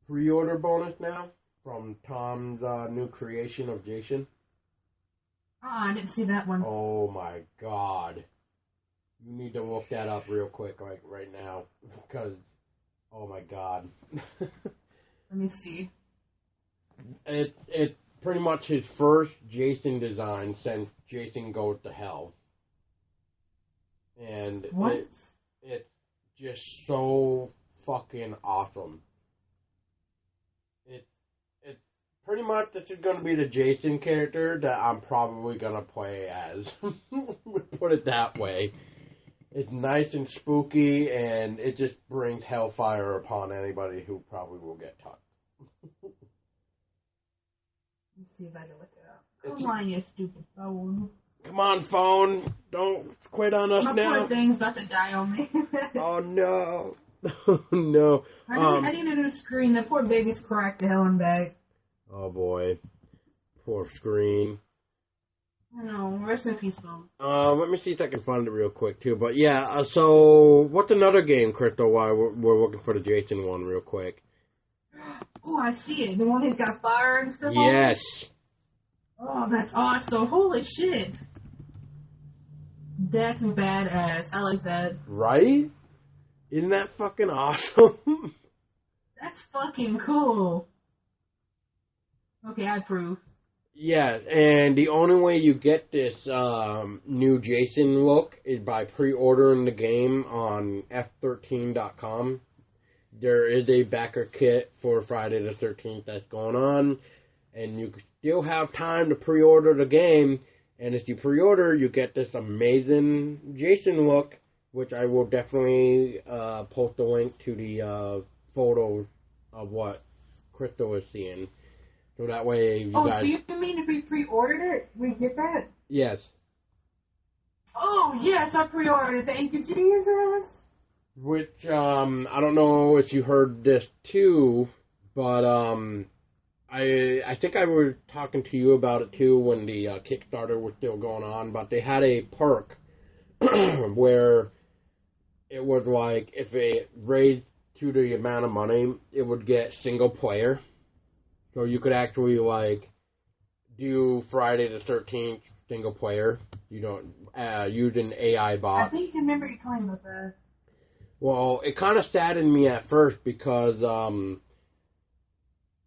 pre-order bonus now from Tom's new creation of Jason? I didn't see that one. Oh my God! You need to look that up real quick, like right now, because oh my God. Let me see. It's pretty much his first Jason design since Jason Goes to Hell. And What? it's just so fucking awesome. It pretty much, this is going to be the Jason character that I'm probably going to play as. Put it that way. It's nice and spooky, and it just brings hellfire upon anybody who probably will get touched. Let's see if I can look it up. Come on, you stupid phone. Come on, phone. Don't quit on us My now. poor thing's about to die on me. Oh, no. Oh, no. I need a new screen. The poor baby's cracked to hell and back. Oh, boy. Poor screen. I know. Rest in peace, phone. Let me see if I can find it real quick, too. But, yeah, so what's another game, Crystal, while we're looking for the Jason one real quick? Oh, I see it. The one that's got fire and stuff on it? Yes. Oh, that's awesome. Holy shit. That's badass. I like that. Right? Isn't that fucking awesome? That's fucking cool. Okay, I approve. Yeah, and the only way you get this new Jason look is by pre-ordering the game on f13.com. There is a backer kit for Friday the 13th that's going on, and you still have time to pre-order the game. And if you pre-order, you get this amazing Jason look, which I will definitely post a link to the photos of what Crystal is seeing. So that way you guys... so you mean if we pre-ordered it, we get that? Yes. Oh, yes, I pre-ordered it. Thank you, Jesus. Which, I don't know if you heard this too, but I think I was talking to you about it too when the Kickstarter was still going on, but they had a perk where it was like if it raised to the amount of money, it would get single player. So you could actually like do Friday the 13th single player. You don't use an AI bot. I think I remember you talking about that. Well, it kind of saddened me at first because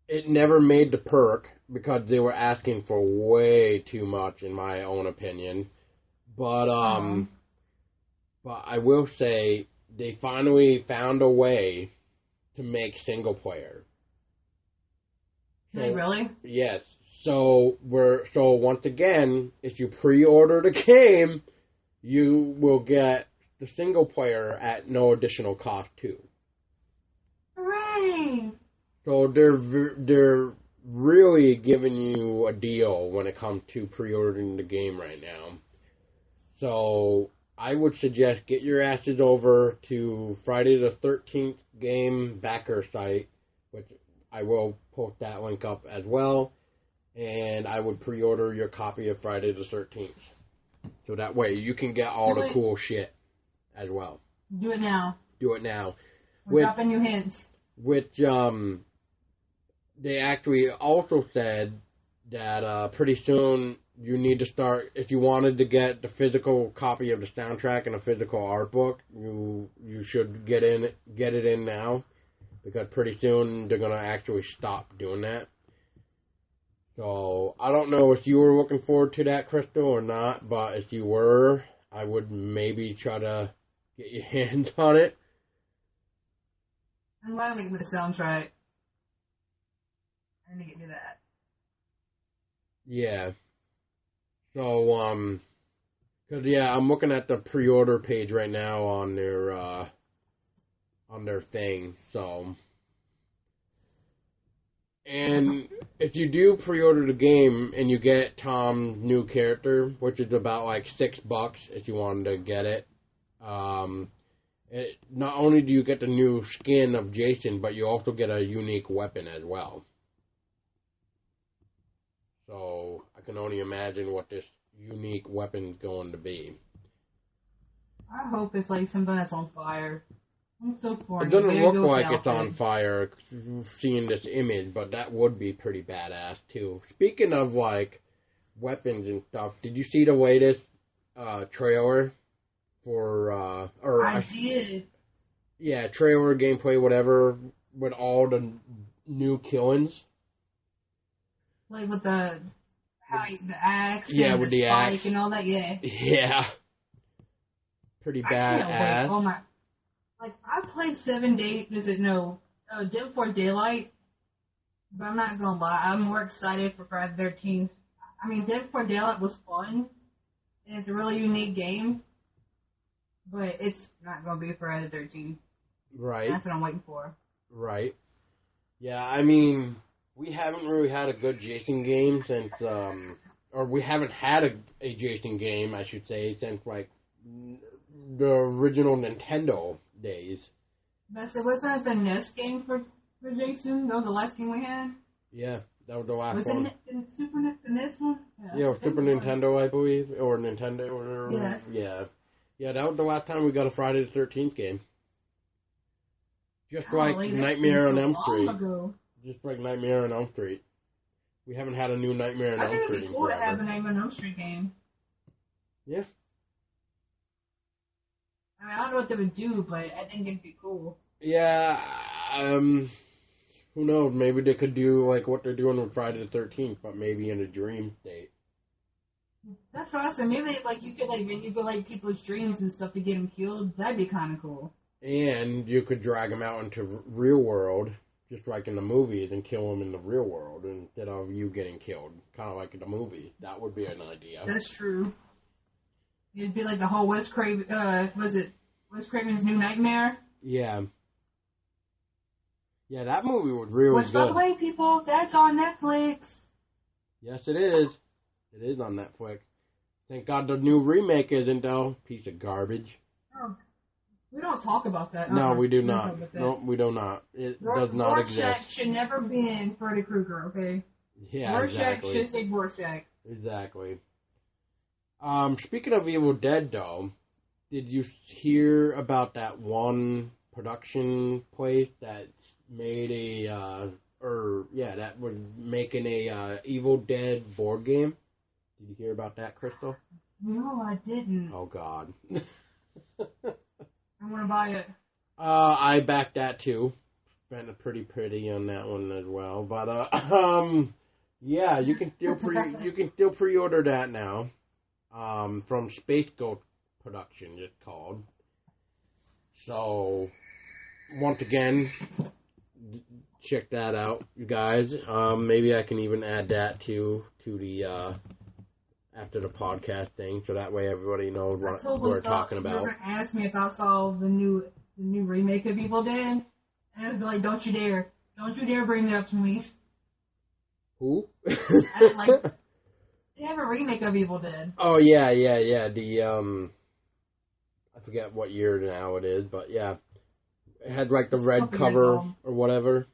it never made the perk because they were asking for way too much, in my own opinion. But but I will say they finally found a way to make single player. Did they really? Yes. So once again, if you pre-order the game, you will get the single player at no additional cost too. Hooray! So they're really giving you a deal when it comes to pre-ordering the game right now. So I would suggest get your asses over to Friday the 13th game backer site, which I will post that link up as well. And I would pre-order your copy of Friday the 13th. So that way you can get all the cool shit as well. Do it now. Do it now. We're dropping new hints. which they actually also said that pretty soon you need to start, if you wanted to get the physical copy of the soundtrack and a physical art book, you should get it in now, because pretty soon they're gonna actually stop doing that. So I don't know if you were looking forward to that, Crystal, or not, but if you were, I would maybe try to get your hands on it. I'm glad we get the soundtrack. I need to get to that. Yeah. So, cause yeah, I'm looking at the pre-order page right now on their thing, so. And if you do pre-order the game and you get Tom's new character, which is about like $6 if you wanted to get it, not only do you get the new skin of Jason, but you also get a unique weapon as well. So I can only imagine what this unique weapon's going to be. I hope it's like something that's on fire. I'm so corny. It doesn't look like it's on fire seeing this image, but that would be pretty badass too. Speaking of like weapons and stuff, did you see the latest trailer for I did. Yeah, trailer, gameplay, whatever, with all the new killings? Like with the axe and with the spike axe and all that, yeah. Yeah. Pretty badass. Oh my. Like, I played 7 Days, Dead Before Daylight, but I'm not gonna lie, I'm more excited for Friday the 13th. I mean, Dead Before Daylight was fun, and it's a really unique game, but it's not gonna be Friday the 13th. Right. That's what I'm waiting for. Right. Yeah, I mean, we haven't really had a good Jason game since, or we haven't had a Jason game, I should say, since, like, the original Nintendo days. Wasn't it the NES game for Jason? That was the last game we had? Yeah, that was the last one. Was it the NES one? Yeah, Super Nintendo, I believe, or Nintendo, or yeah. Yeah, that was the last time we got a Friday the 13th game. Just like Nightmare on Elm Street. Just like Nightmare on Elm Street. We haven't had a new Nightmare on Elm Street in forever. I think it'd be cool to have a Nightmare on Elm Street game. Yeah. I mean, I don't know what they would do, but I think it'd be cool. Yeah, who knows? Maybe they could do like what they're doing with Friday the 13th, but maybe in a dream state. That's what I said. Maybe you could manipulate people's dreams and stuff to get them killed. That'd be kind of cool. And you could drag them out into real world, just like in the movies, and kill them in the real world instead of you getting killed, kind of like in the movies. That would be an idea. That's true. It'd be like the whole Wes Wes Craven's New Nightmare? Yeah. Yeah, that movie was really good. By the way, people, that's on Netflix. Yes, it is. It is on Netflix. Thank God the new remake isn't, though. Piece of garbage. Oh, we don't talk about that. No, we do not. No, we do not. It does not exist. Rorschach should never be in Freddy Krueger, okay? Yeah, exactly. Rorschach should say Rorschach. Exactly. Speaking of Evil Dead, though, did you hear about that one production place that made that was making a Evil Dead board game? Did you hear about that, Crystal? No, I didn't. Oh, God. I want to buy it. I backed that, too. Spent a pretty on that one as well. But, yeah, you can still pre-order that now. From Space Ghost Production, it's called. So, once again, check that out, you guys. Maybe I can even add that to the after the podcast thing, so that way everybody knows what we're talking about. You were gonna ask me if I saw the new remake of Evil Dead, and I was like, "Don't you dare bring that up to me." Who? I didn't like. They have a remake of Evil Dead. Oh yeah. The I forget what year now it is, but yeah, it had like the red cover or whatever.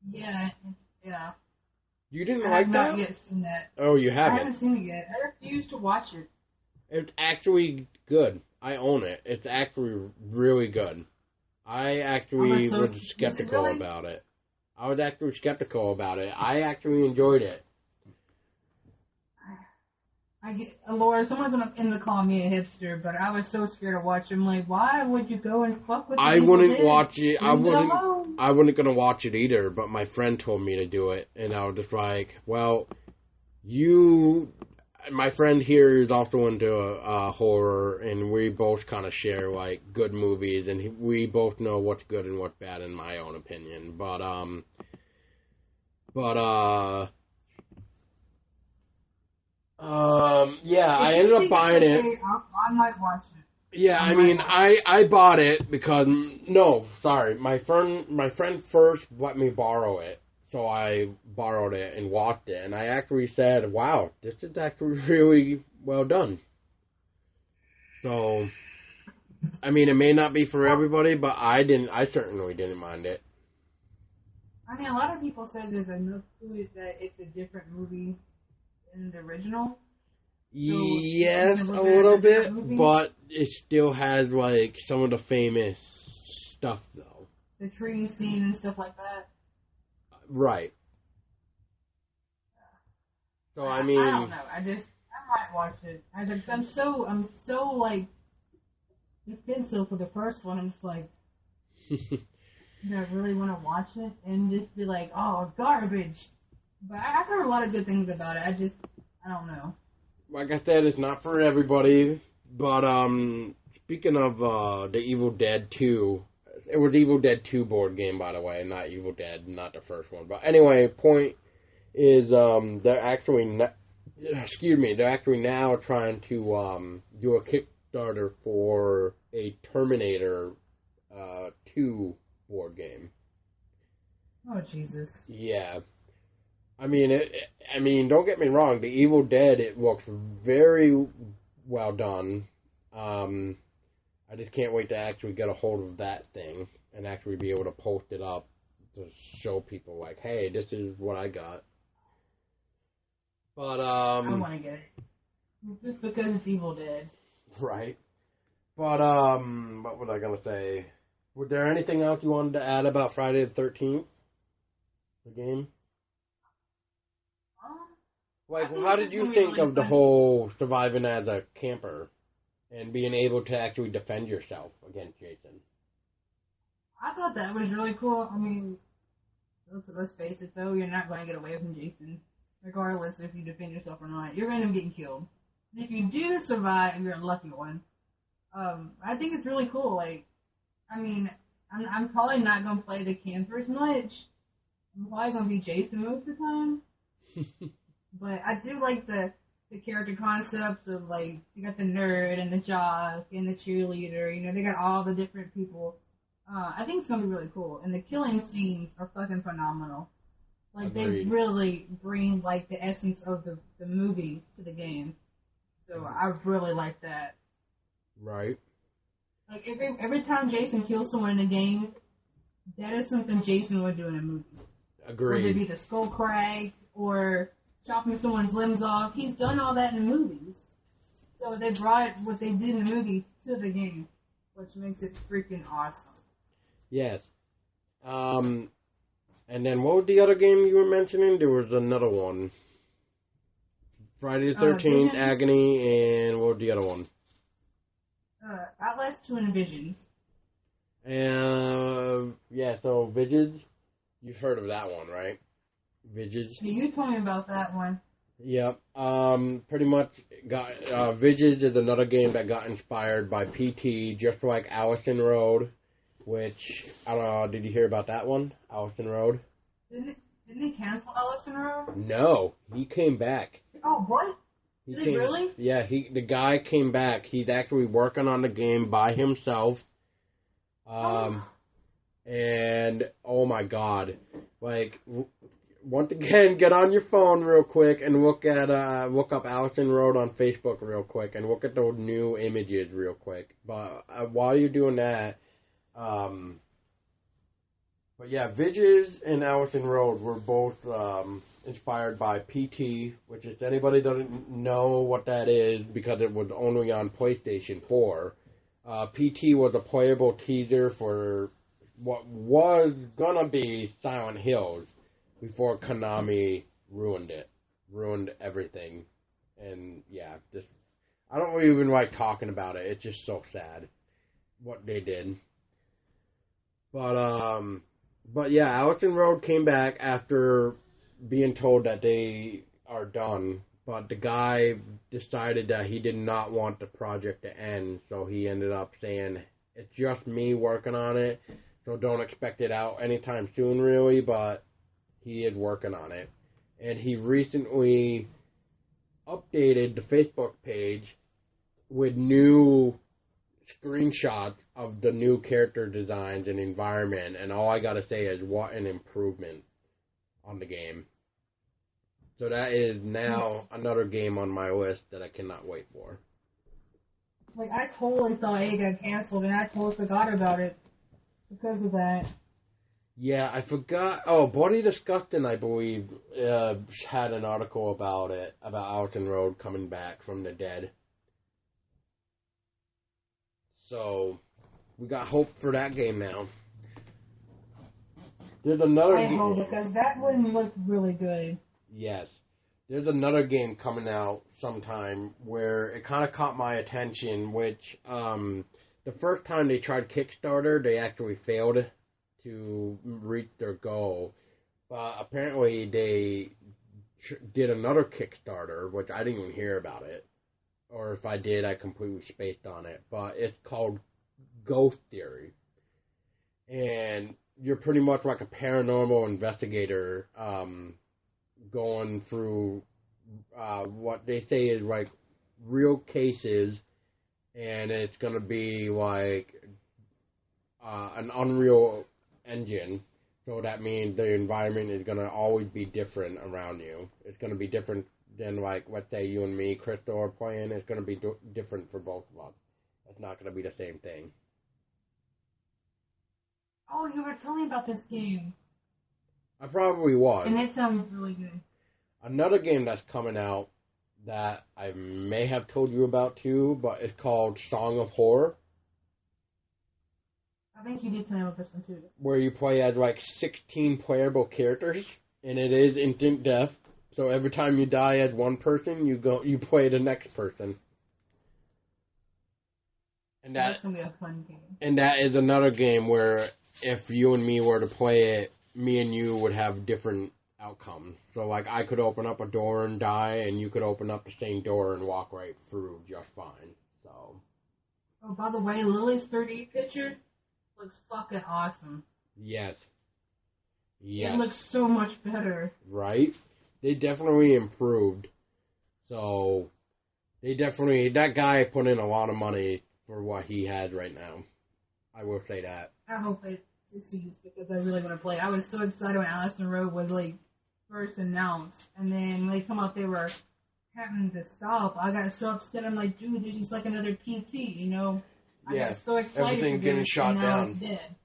Yeah. You didn't like that? I have not yet seen that. Oh, you haven't? I haven't seen it yet. I refuse to watch it. It's actually good. I own it. It's actually really good. I actually was Was it skeptical really? about it. I was actually skeptical about it. I actually enjoyed it. I get, Laura, someone's gonna call me a hipster, but I was so scared to watch it. I'm like, why would you go and fuck with the I Evil wouldn't Dead? watch it. Leave it alone. I wasn't gonna watch it either. But my friend told me to do it, and I was just like, well, my friend here is also into horror, and we both kind of share like good movies, and we both know what's good and what's bad in my own opinion. Yeah, I ended up buying it. I might watch it. Yeah, I mean, I bought it because no, sorry, my friend first let me borrow it, so I borrowed it and watched it, and I actually said, "Wow, this is actually really well done." So, I mean, it may not be for everybody, but I certainly didn't mind it. I mean, a lot of people say there's enough to it that it's a different movie than the original. Yes, a little bit, but it still has like some of the famous stuff though. The tree scene and stuff like that. Right. So I mean, I don't know. I might watch it. I'm so like defensive for the first one. I'm just like, do I really want to watch it and just be like, oh, garbage? But I've heard a lot of good things about it. I don't know. Like I said, it's not for everybody. But speaking of the Evil Dead 2, it was Evil Dead 2 board game, by the way, not Evil Dead, not the first one. But anyway, point is they're actually now trying to do a Kickstarter for a Terminator 2 board game. Oh Jesus! Yeah. I mean, don't get me wrong. The Evil Dead, it looks very well done. I just can't wait to actually get a hold of that thing and actually be able to post it up to show people, like, hey, this is what I got. But I want to get it just because it's Evil Dead. Right. But what was I gonna say? Was there anything else you wanted to add about Friday the 13th? The game. Like, how did you think really of the whole surviving as a camper and being able to actually defend yourself against Jason? I thought that was really cool. I mean, let's face it, though, you're not going to get away from Jason, regardless if you defend yourself or not. You're going to end up getting killed. And if you do survive, you're a lucky one. I think it's really cool. Like, I mean, I'm probably not going to play the campers much. I'm probably going to be Jason most of the time. But I do like the character concepts of, like, you got the nerd and the jock and the cheerleader. You know, they got all the different people. I think it's going to be really cool. And the killing scenes are fucking phenomenal. Like, Agreed. they really bring, like, the essence of the movie to the game. So I really like that. Right. Like, every time Jason kills someone in the game, that is something Jason would do in a movie. Agreed. Whether it be the skull crack or chopping someone's limbs off. He's done all that in movies. So they brought what they did in the movies to the game, which makes it freaking awesome. Yes. And then what was the other game you were mentioning? There was another one. Friday the 13th, Visions? Agony, and what was the other one? Outlast 2 and Visions. Yeah, so Visions, you've heard of that one, right? Visions. Yeah, you told me about that one. Yep. Pretty much got Visions is another game that got inspired by PT, just like Allison Road, which I don't know. Did you hear about that one, Allison Road? Didn't they cancel Allison Road? No, he came back. Oh, what? Did he really? Yeah, the guy came back. He's actually working on the game by himself. And oh my god, like. Once again, get on your phone real quick and look up Allison Road on Facebook real quick and look at those new images real quick. But while you're doing that, but yeah, Vidges and Allison Road were both inspired by PT, which if anybody doesn't know what that is because it was only on PlayStation 4. PT was a playable teaser for what was gonna be Silent Hills before Konami ruined everything. And yeah, just I don't even like talking about it. It's just so sad what they did. But yeah, Alex and Road came back after being told that they are done. But the guy decided that he did not want the project to end, so he ended up saying, it's just me working on it, so don't expect it out anytime soon, really, but he is working on it. And he recently updated the Facebook page with new screenshots of the new character designs and environment, and all I gotta say is what an improvement on the game. So that is now another game on my list that I cannot wait for. Like, I totally thought it got canceled, and I totally forgot about it because of that. Yeah, I forgot. Oh, Bloody Disgusting, I believe, had an article about it, about Alton Road coming back from the dead. So, we got hope for that game now. There's another I hope, because that one looked really good. Yes. There's another game coming out sometime where it kind of caught my attention, which the first time they tried Kickstarter, they actually failed to reach their goal. But apparently they did another Kickstarter, which I didn't even hear about it. Or if I did, I completely spaced on it. But it's called Ghost Theory. And you're pretty much like a paranormal investigator going through what they say is like real cases, and it's going to be like an Unreal Engine. So that means the environment is going to always be different around you. It's going to be different than, like, let's say you and me, Crystal, are playing. It's going to be different for both of us. It's not going to be the same thing. Oh, you were telling me about this game. I probably was. And it sounds really good. Another game that's coming out that I may have told you about too, but it's called Song of Horror. I think you did tell me about this one too. Where you play as like 16 playable characters, and it is instant death. So every time you die as one person, you play the next person. And that's gonna be a fun game. And that is another game where if you and me were to play it, me and you would have different outcomes. So like I could open up a door and die, and you could open up the same door and walk right through just fine. So. Oh, by the way, Lily's 3D picture looks fucking awesome. Yes. Yes. It looks so much better. Right? They definitely improved. So, that guy put in a lot of money for what he has right now. I will say that. I hope it succeeds because I really want to play. I was so excited when Allison Road was like first announced, and then when they come out, they were having to stop. I got so upset. I'm like, dude, there's just like another PT, you know? I got so excited. Everything's getting shot and now down. It's dead.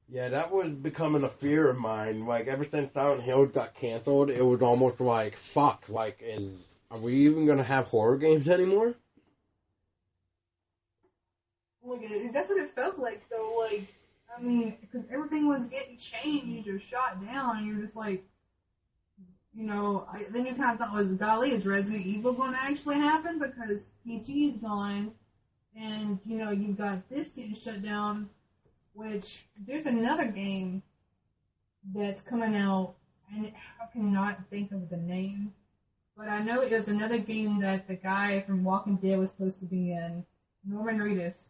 Yeah, that was becoming a fear of mine. Like, ever since Silent Hill got canceled, it was almost like, fuck, like, are we even going to have horror games anymore? Look, that's what it felt like, though. Like, I mean, because everything was getting changed or shot down, and you're just like, you know, then you kind of thought, golly, is Resident Evil going to actually happen? Because PT is gone, and, you know, you've got this getting shut down. Which, there's another game that's coming out, and I cannot think of the name, but I know it was another game that the guy from Walking Dead was supposed to be in, Norman Reedus.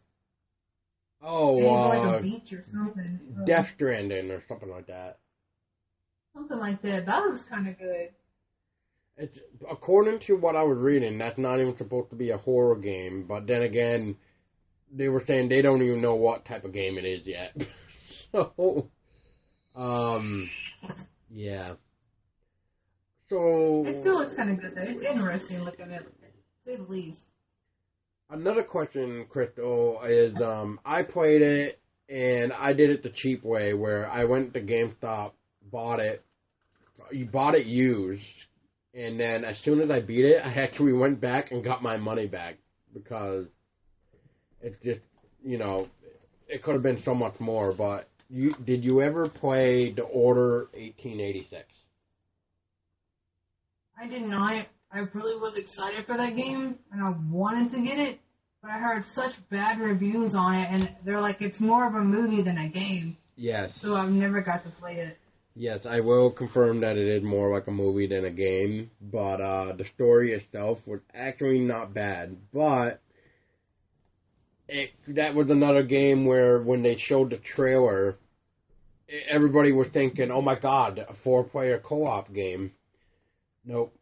Oh, like a beach or something. Death Stranding or something like that. Something like that. That looks kind of good. It's, according to what I was reading, that's not even supposed to be a horror game, but then again, they were saying they don't even know what type of game it is yet. So, yeah. So... It still looks kind of good, though. It's interesting looking at it, to say the least. Another question, Crystal, is I played it, and I did it the cheap way, where I went to GameStop, bought it. You bought it used, and then as soon as I beat it, I actually went back and got my money back, because it's just, you know, it could have been so much more, but did you ever play The Order 1886? I did not. I really was excited for that game, and I wanted to get it, but I heard such bad reviews on it, and they're like, it's more of a movie than a game. Yes. So I've never got to play it. Yes, I will confirm that it is more like a movie than a game, but the story itself was actually not bad. But that was another game where when they showed the trailer, everybody was thinking, oh my god, a 4-player co-op game. Nope.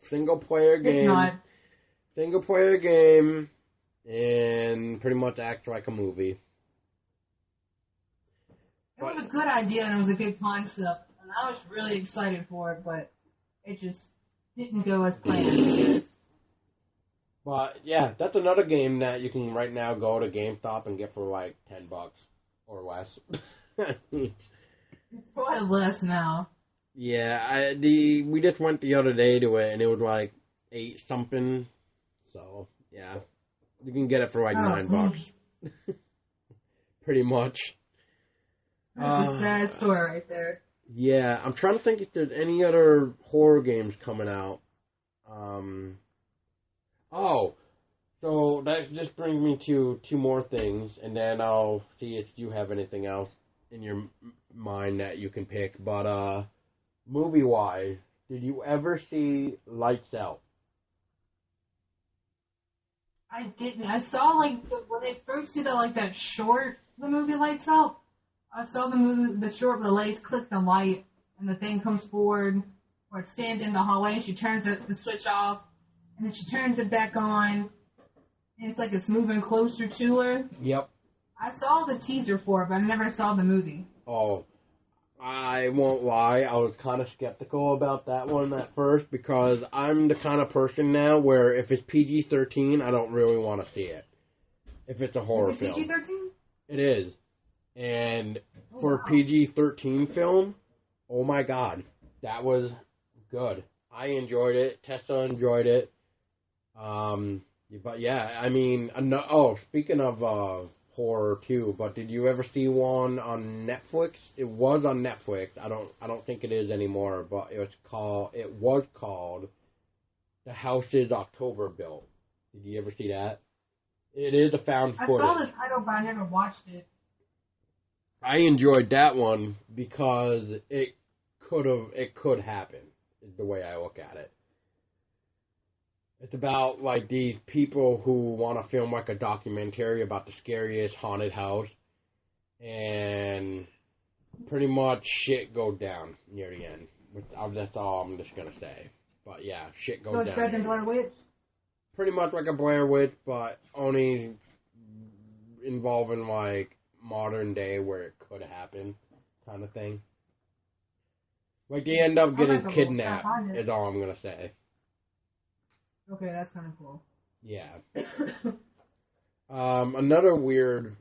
Single-player game. It's not. Single-player game, and pretty much acts like a movie. It was a good idea and it was a good concept, and I was really excited for it, but it just didn't go as planned, I guess. But yeah, that's another game that you can right now go to GameStop and get for like $10 or less. It's probably less now. Yeah, we just went the other day to it and it was like 8 something. So yeah, you can get it for like $9. Pretty much. That's a sad story right there. Yeah, I'm trying to think if there's any other horror games coming out. So that just brings me to 2 more things, and then I'll see if you have anything else in your mind that you can pick. But movie-wise, did you ever see Lights Out? I didn't. I saw when they first did that short, the movie Lights Out. I saw the short where the ladies click the light and the thing comes forward, or it stands in the hallway and she turns the switch off, and then she turns it back on, and it's like it's moving closer to her. Yep. I saw the teaser for it, but I never saw the movie. Oh, I won't lie, I was kind of skeptical about that one at first because I'm the kind of person now where if it's PG-13, I don't really want to see it. If it's a horror film. Is it PG-13? It is. And for a PG-13 film, oh my god, that was good. I enjoyed it. Tessa enjoyed it. But yeah, I mean, speaking of horror too, but did you ever see one on Netflix? It was on Netflix. I don't think it is anymore, but it was called The House is October Built. Did you ever see that? It is a found footage. I saw the title, but I never watched it. I enjoyed that one because it could happen, is the way I look at it. It's about like these people who want to film like a documentary about the scariest haunted house, and pretty much shit goes down near the end. That's all I'm just gonna say. But yeah, shit goes down. So it's better than Blair Witch? Pretty much like a Blair Witch, but only involving like modern day where it could happen kind of thing. Like they end up getting kidnapped is all I'm gonna say. Okay, that's kind of cool. Yeah. Another weird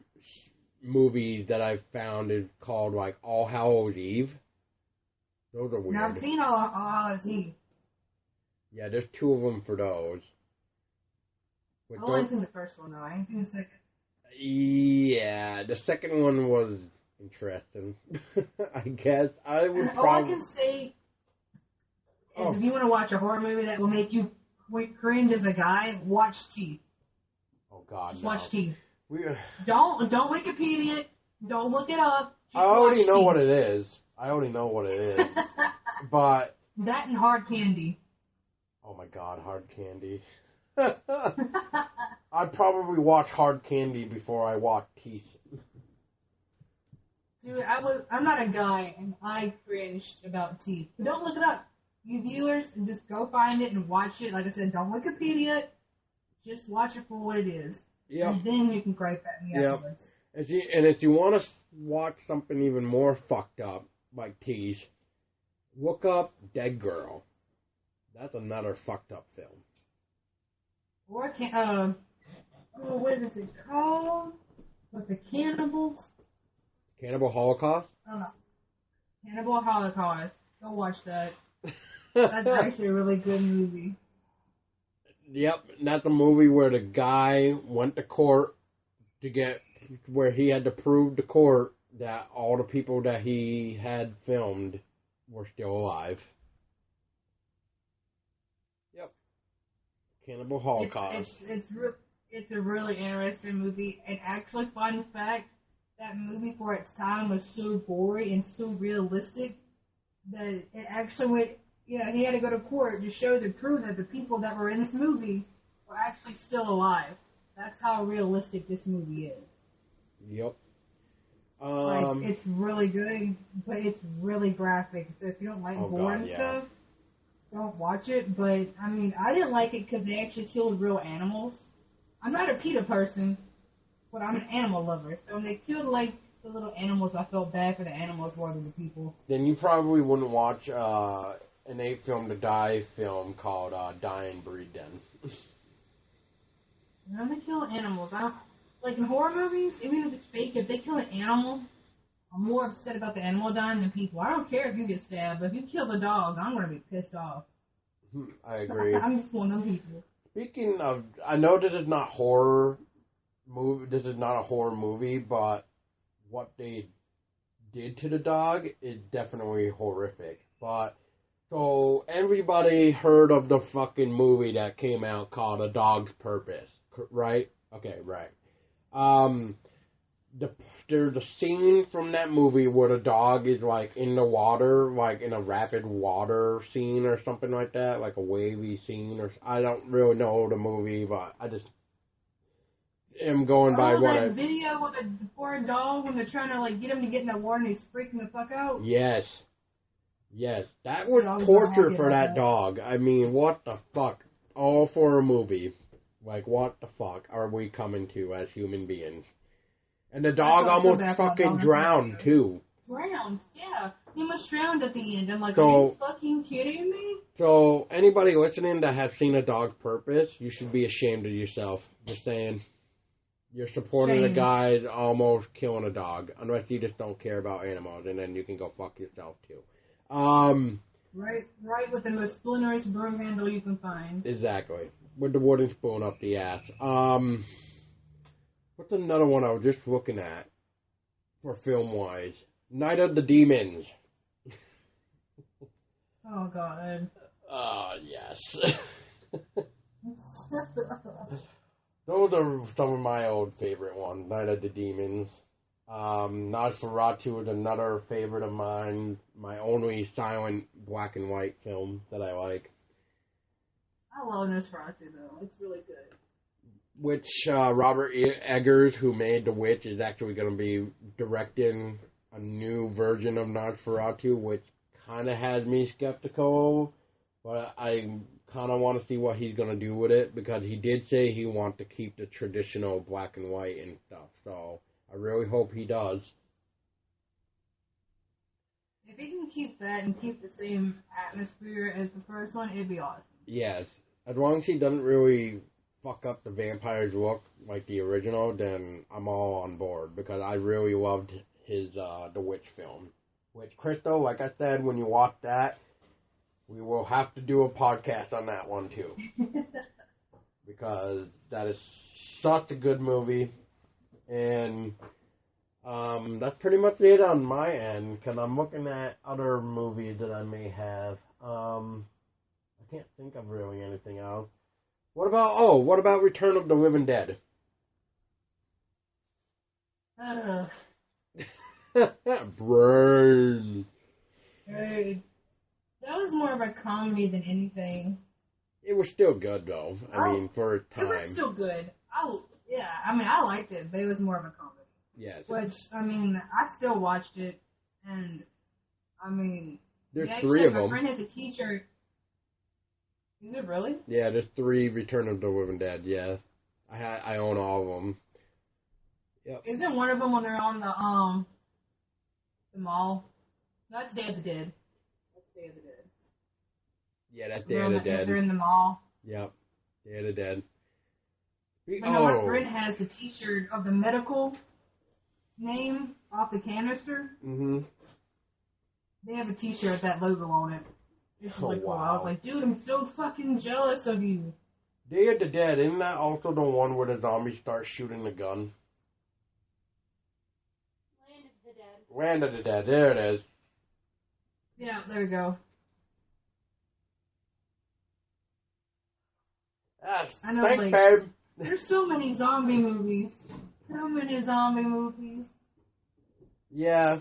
movie that I've found is called like All Hallows Eve. Those are weird. Now I've seen All Hallows Eve. Yeah, there's 2 of them for those. I've only seen the first one though. I ain't seen the second. Yeah, the second one was interesting. I guess I would probably. All I can say is if you want to watch a horror movie that will make you cringe as a guy, watch Teeth. Oh God, just watch Teeth. Don't Wikipedia it. Don't look it up. I already know what it is. But that and Hard Candy. Oh my God, Hard Candy. I'd probably watch Hard Candy before I watch Teeth. Dude, I'm not a guy, and I cringed about Teeth. But don't look it up. You viewers, and just go find it and watch it. Like I said, don't Wikipedia it. Just watch it for what it is. Yep. And then you can gripe at me afterwards. And if you want to watch something even more fucked up, like Teeth, look up Dead Girl. That's another fucked up film. Or what is it called? With the cannibals? Cannibal Holocaust? I don't know. Cannibal Holocaust. Go watch that. That's actually a really good movie. Yep, that's a movie where the guy went to court to get where he had to prove to court that all the people that he had filmed were still alive. Yep. Cannibal Holocaust. It's a really interesting movie. And actually, fun fact, that movie for its time was so gory and so realistic that it actually went. Yeah, he had to go to court to show the proof that the people that were in this movie were actually still alive. That's how realistic this movie is. Yep. It's really good, but it's really graphic. So if you don't like gore and stuff, don't watch it. But, I mean, I didn't like it because they actually killed real animals. I'm not a PETA person, but I'm an animal lover. So when they killed, like, the little animals, I felt bad for the animals more than the people. Then you probably wouldn't watch an 8 film to die film called Die and Breed then. I'm gonna kill animals. Like in horror movies, even if it's fake, if they kill an animal, I'm more upset about the animal dying than people. I don't care if you get stabbed, but if you kill the dog, I'm gonna be pissed off. I agree. I'm just one of them people. Speaking of, I know this is not horror movie. This is not a horror movie, but what they did to the dog is definitely horrific. But so everybody heard of the fucking movie that came out called A Dog's Purpose, right? Okay, right. There's a scene from that movie where the dog is like in the water, like in a rapid water scene or something like that, like a wavy scene, or I don't really know the movie, but I just am going by what that video with the poor dog when they're trying to like get him to get in the water and he's freaking the fuck out. Yes, that was torture for that dog. I mean, what the fuck? All for a movie. Like, what the fuck are we coming to as human beings? And the dog almost fucking drowned, too. Drowned? Yeah. He almost drowned at the end. I'm like, are you fucking kidding me? So, anybody listening that has seen A Dog's Purpose, you should be ashamed of yourself. Just saying. You're supporting a guy almost killing a dog. Unless you just don't care about animals, and then you can go fuck yourself, too. Right with the most splinterous broom handle you can find. Exactly. With the wooden spoon up the ass. What's another one I was just looking at for film-wise? Night of the Demons. Oh, God. Yes. Those are some of my old favorite ones. Night of the Demons. Nosferatu is another favorite of mine. My only silent black and white film that I like. I love Nosferatu, though. It's really good. Which Robert Eggers, who made The Witch, is actually going to be directing a new version of Nosferatu, which kind of has me skeptical, but I kind of want to see what he's going to do with it, because he did say he wants to keep the traditional black and white and stuff, so I really hope he does. If he can keep that and keep the same atmosphere as the first one, it'd be awesome. Yes. As long as he doesn't really fuck up the vampires look like the original, then I'm all on board, because I really loved his The Witch film. Which, Crystal, like I said, when you watch that, we will have to do a podcast on that one too. Because that is such a good movie. And that's pretty much it on my end, because I'm looking at other movies that I may have. I can't think of really anything else. What about Return of the Living Dead? Brain. Hey, that was more of a comedy than anything. It was still good, though. I mean, for its time. It was still good. I liked it, but it was more of a comedy. Yes. Which, I mean, I still watched it, and, I mean... There's 3 of them. My friend has a teacher... Is it really? Yeah, there's 3 Return of the Living Dead, yeah. I own all of them. Yep. Isn't one of them when they're on the mall? No, that's Day of the Dead. That's Day of the Dead. Yeah, that's Day of the Dead. They're in the mall. Yep. Day of the Dead. My friend has the t-shirt of the medical name off the canister. Mm-hmm. They have a t-shirt with that logo on it. It's really cool. I was like, dude, I'm so fucking jealous of you. Day of the Dead, isn't that also the one where the zombies start shooting the gun? Land of the Dead. There it is. Yeah, there we go. Yes. I know, Thanks, like, babe. there's so many zombie movies. So many zombie movies. Yeah.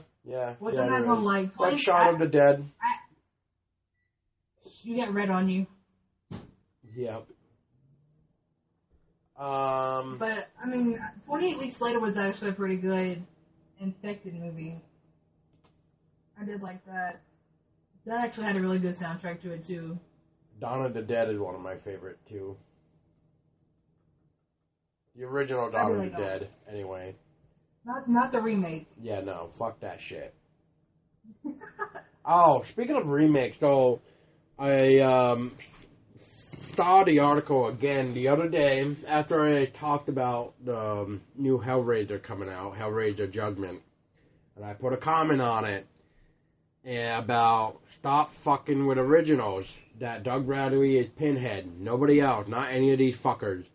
Which I'm not gonna like. Like Shaun of the Dead. You got red on you. Yep. But, I mean, 28 Weeks Later was actually a pretty good infected movie. I did like that. That actually had a really good soundtrack to it, too. Dawn of the Dead is one of my favorite, too. The original Dawn of the Dead, anyway. Not the remake. Yeah, no, fuck that shit. Oh, speaking of remakes, so I saw the article again the other day after I talked about the new Hellraiser coming out, Hellraiser Judgment, and I put a comment on it about stop fucking with originals. That Doug Bradley is Pinhead, nobody else, not any of these fuckers.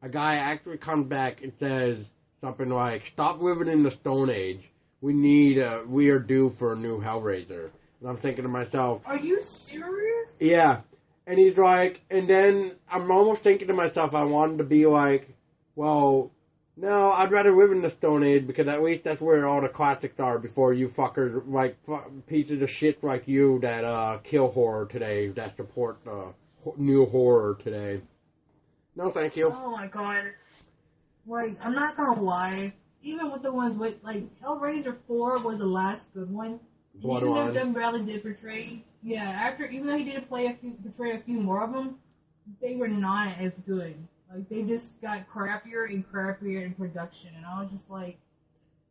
A guy actually comes back and says something like, stop living in the Stone Age. We are due for a new Hellraiser. And I'm thinking to myself, are you serious? Yeah. And he's like, and then I'm almost thinking to myself, I wanted to be like, well, no, I'd rather live in the Stone Age because at least that's where all the classics are before you fuckers, like, pieces of shit like you that kill horror today, that support new horror today. No, thank you. Oh my god. Like, I'm not gonna lie. Even with the ones with, like, Hellraiser 4 was the last good one. Even though Doug Bradley did portray, even though he did portray a few more of them, they were not as good. Like, they just got crappier and crappier in production, and I was just like,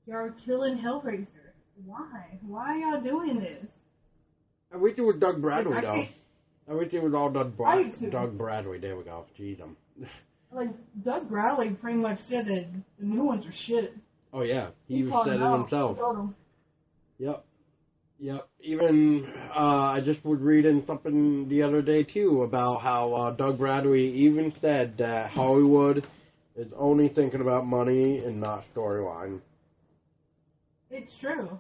y'all killing Hellraiser. Why? Why are y'all doing this? I wish it was Doug Bradley, though. I wish it was all Doug Bradley. There we go. Jeez, like, Doug Bradley pretty much said that the new ones are shit. Oh, yeah. He said it himself. Yep. Even, I just was reading something the other day, too, about how Doug Bradley even said that Hollywood is only thinking about money and not storyline. It's true.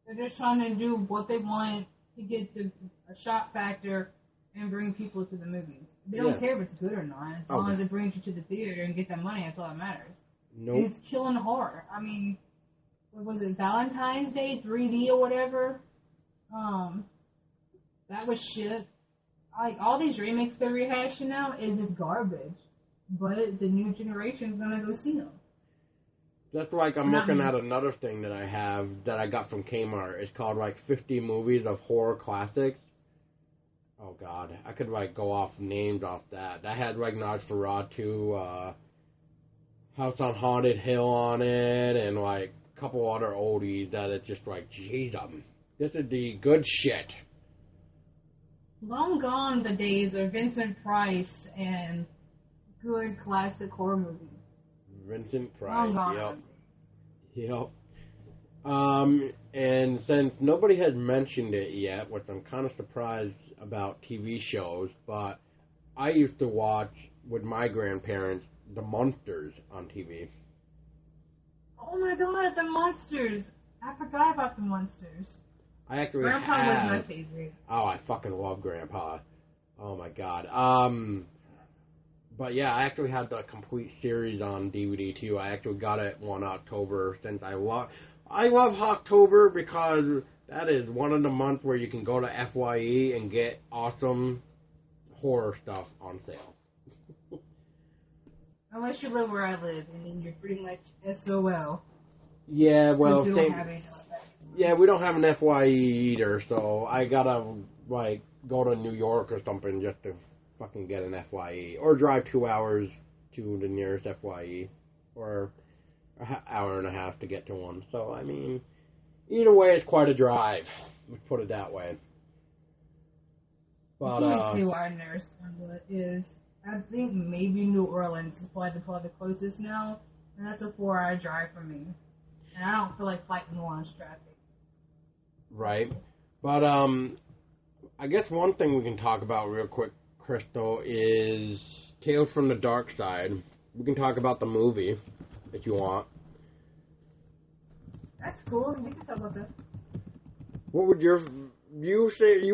They're just trying to do what they want to get a shot factor and bring people to the movies. They don't care if it's good or not. As long as it brings you to the theater and get that money, that's all that matters. Nope. And it's killing horror. I mean, what was it, Valentine's Day 3D or whatever? That was shit. Like, all these remakes they're rehashing now is just garbage. But the new generation's gonna go see them. That's like, I'm looking at another thing that I have that I got from Kmart. It's called, like, 50 movies of horror classics. Oh, God. I could, like, go off names off that. That had, like, Nosferatu, House on Haunted Hill on it, and, like, a couple other oldies that it's just like, jeez, this is the good shit. Long gone the days of Vincent Price and good classic horror movies. Vincent Price, Long gone. Yep. And since nobody has mentioned it yet, which I'm kind of surprised about TV shows, but I used to watch with my grandparents the Munsters on TV. Oh my god, the Munsters! I forgot about the Munsters. I actually Grandpa was my favorite. Oh, I fucking love Grandpa. Oh my god. But yeah, I actually had the complete series on DVD too. I actually got it one October since I love October because that is one of the months where you can go to FYE and get awesome horror stuff on sale. Unless you live where I live, and then you're pretty much SOL. Yeah, well, we don't have an FYE either, so I gotta, like, go to New York or something just to fucking get an FYE. Or drive 2 hours to the nearest FYE. Or an hour and a half to get to one. So, I mean, either way, it's quite a drive. Let's put it that way. But, the 2 hour nurse is, I think maybe New Orleans is probably the closest now. And that's a 4 hour drive for me. And I don't feel like fighting New Orleans traffic. Right. But, I guess one thing we can talk about real quick, Crystal, is Tales from the Dark Side. We can talk about the movie, if you want. That's cool. We can talk about that. What would you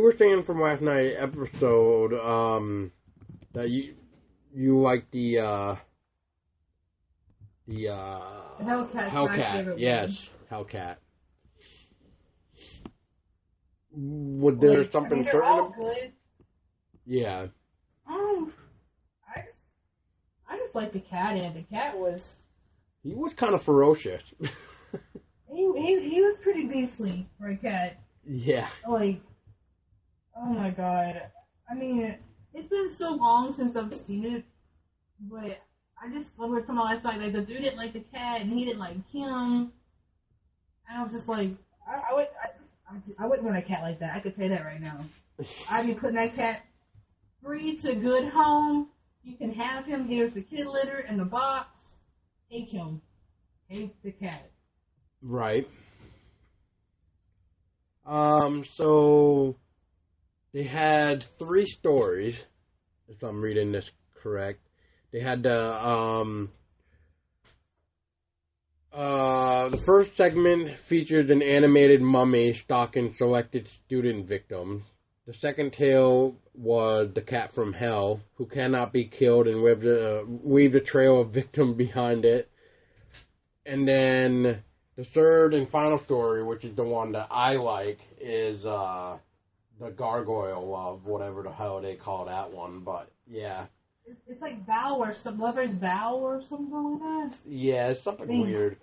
were saying from last night's episode that you like the Hellcat. Yes, Hellcat. Would there something they're certain? all good. Yeah. I just like the cat, and the cat was. He was kind of ferocious. He was pretty beastly for a cat. Yeah. Like, oh my god. I mean, it's been so long since I've seen it, but I just we were talking about last night. Like the dude didn't like the cat, and he didn't like him. And I was just like, I wouldn't want a cat like that. I could say that right now. I'd be putting that cat free to good home. You can have him. Here's the kid litter in the box. Take him. Take the cat. Right. So they had 3 stories, if I'm reading this correct. They had the first segment featured an animated mummy stalking selected student victims. The second tale was the cat from hell, who cannot be killed and weave a trail of victim behind it. And then the third and final story, which is the one that I like, is the gargoyle of whatever the hell they call that one. But yeah, it's like vow or some lover's vow or something like that. Yeah, it's something weird.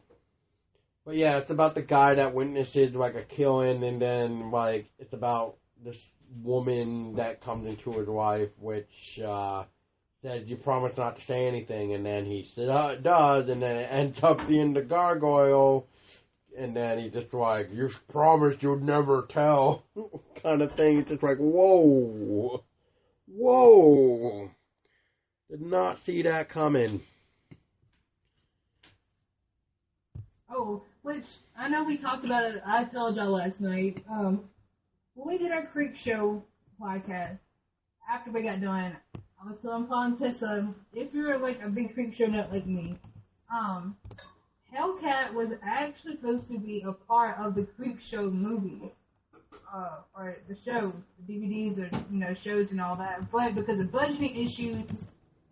But yeah, it's about the guy that witnesses like a killing, and then like it's about this woman that comes into his life, which says you promise not to say anything, and then he does, and then it ends up being the gargoyle, and then he's just like, you promised you'd never tell, kind of thing. It's just like, whoa, did not see that coming. Oh, which I know we talked about it. I told y'all last night. When we did our Creek Show podcast, after we got done, I was telling Tessa, if you're like a big Creek Show nut like me, Hellcat was actually supposed to be a part of the Creek Show movies, or the shows, the DVDs, or shows and all that. But because of budgeting issues,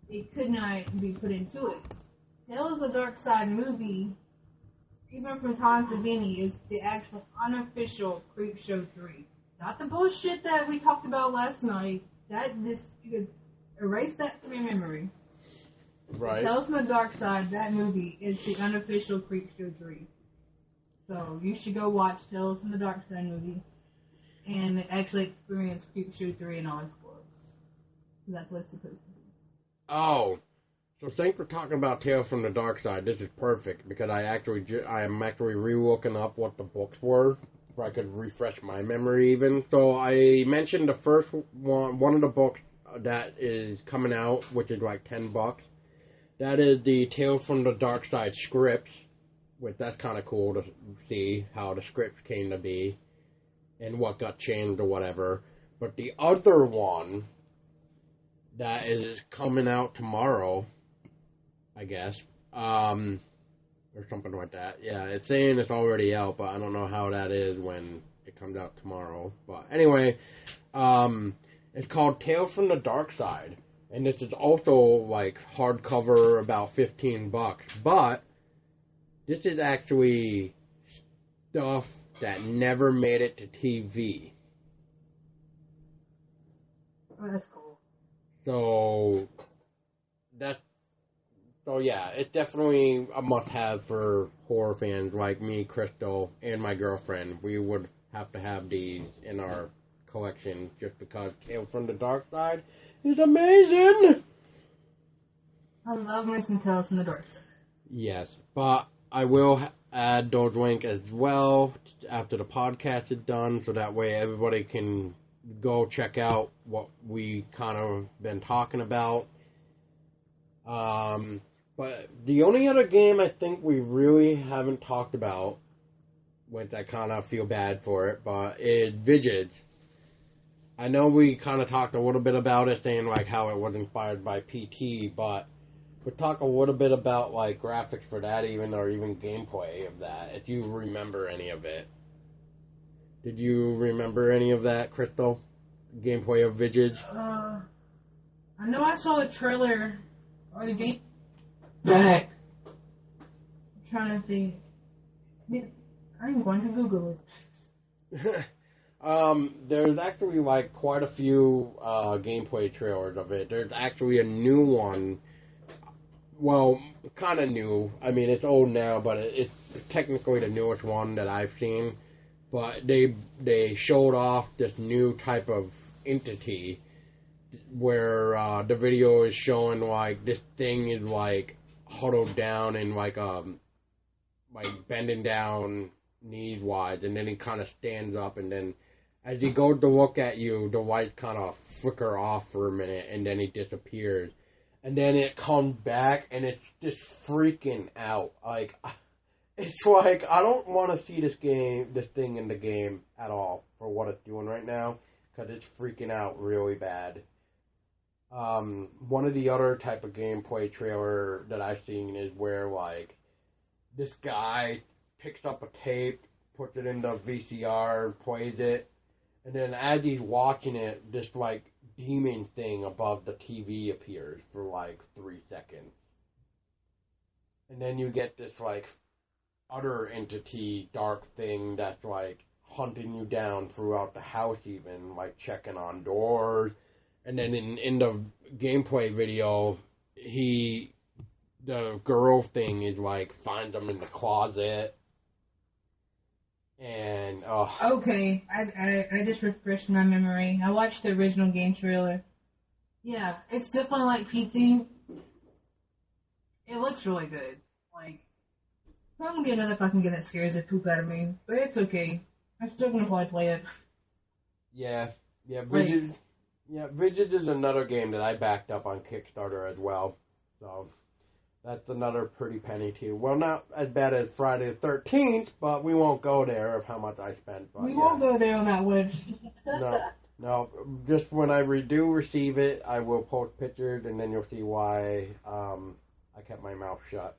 it could not be put into it. Tales of the Dark Side movie, even from Tom Savini, is the actual unofficial Creep Show 3. Not the bullshit that we talked about last night. You could erase that from your memory. Right. Tales from the Dark Side, that movie, is the unofficial Creep Show 3. So you should go watch Tales from the Dark Side movie and actually experience Creep Show 3 in all its glory. That's what it's supposed to be. Oh. So thanks for talking about Tales from the Dark Side. This is perfect because I am actually re-looking up what the books were, so I could refresh my memory even. So I mentioned the first one of the books that is coming out, which is like $10. That is the Tales from the Dark Side scripts, which that's kind of cool to see how the scripts came to be and what got changed or whatever. But the other one that is coming out tomorrow, I guess, or something like that. Yeah, it's saying it's already out, but I don't know how that is when it comes out tomorrow. But anyway, it's called Tales from the Dark Side, and this is also like hardcover, about $15. But this is actually stuff that never made it to TV. Oh, that's cool. So yeah, it's definitely a must-have for horror fans like me, Crystal, and my girlfriend. We would have to have these in our collection just because Tales from the Dark Side is amazing! I love me some Tales from the Dark Side. Yes, but I will add those links as well after the podcast is done, so that way everybody can go check out what we kind of been talking about. But the only other game I think we really haven't talked about, which I kind of feel bad for it, but is Vigid. I know we kind of talked a little bit about it, saying like how it was inspired by PT, but But talk a little bit about like graphics for that, or even gameplay of that, if you remember any of it. Did you remember any of that, Crystal? Gameplay of Vigage? I know I saw the trailer or the game. I'm trying to think. I'm going to Google it. There's actually like quite a few gameplay trailers of it. There's actually a new one. Well, kind of new. I mean, it's old now, but it's technically the newest one that I've seen. But they showed off this new type of entity where the video is showing like this thing is like huddled down and like bending down knees wise, and then he kind of stands up, and then as he goes to look at you, the lights kind of flicker off for a minute, and then he disappears. And then it comes back, and it's just freaking out. Like, it's like, I don't want to see this thing in the game at all for what it's doing right now, because it's freaking out really bad. One of the other type of gameplay trailer that I've seen is where, like, this guy picks up a tape, puts it into VCR, plays it, and then as he's watching it, this, like, demon thing above the TV appears for, like, 3 seconds. And then you get this, like, other entity, dark thing that's, like, hunting you down throughout the house even, like, checking on doors. And then in the gameplay video, the girl thing is, like, finds them in the closet. And, Okay, I just refreshed my memory. I watched the original game trailer. Yeah, it's definitely like PT. It looks really good. Like, it's not gonna be another fucking game that scares the poop out of me, but it's okay. I'm still gonna probably play it. Yeah, Vigage is another game that I backed up on Kickstarter as well. So, that's another pretty penny too. Well, not as bad as Friday the 13th, but we won't go there of how much I spent. But we won't go there on that one. No. Just when I do receive it, I will post pictures, and then you'll see why I kept my mouth shut.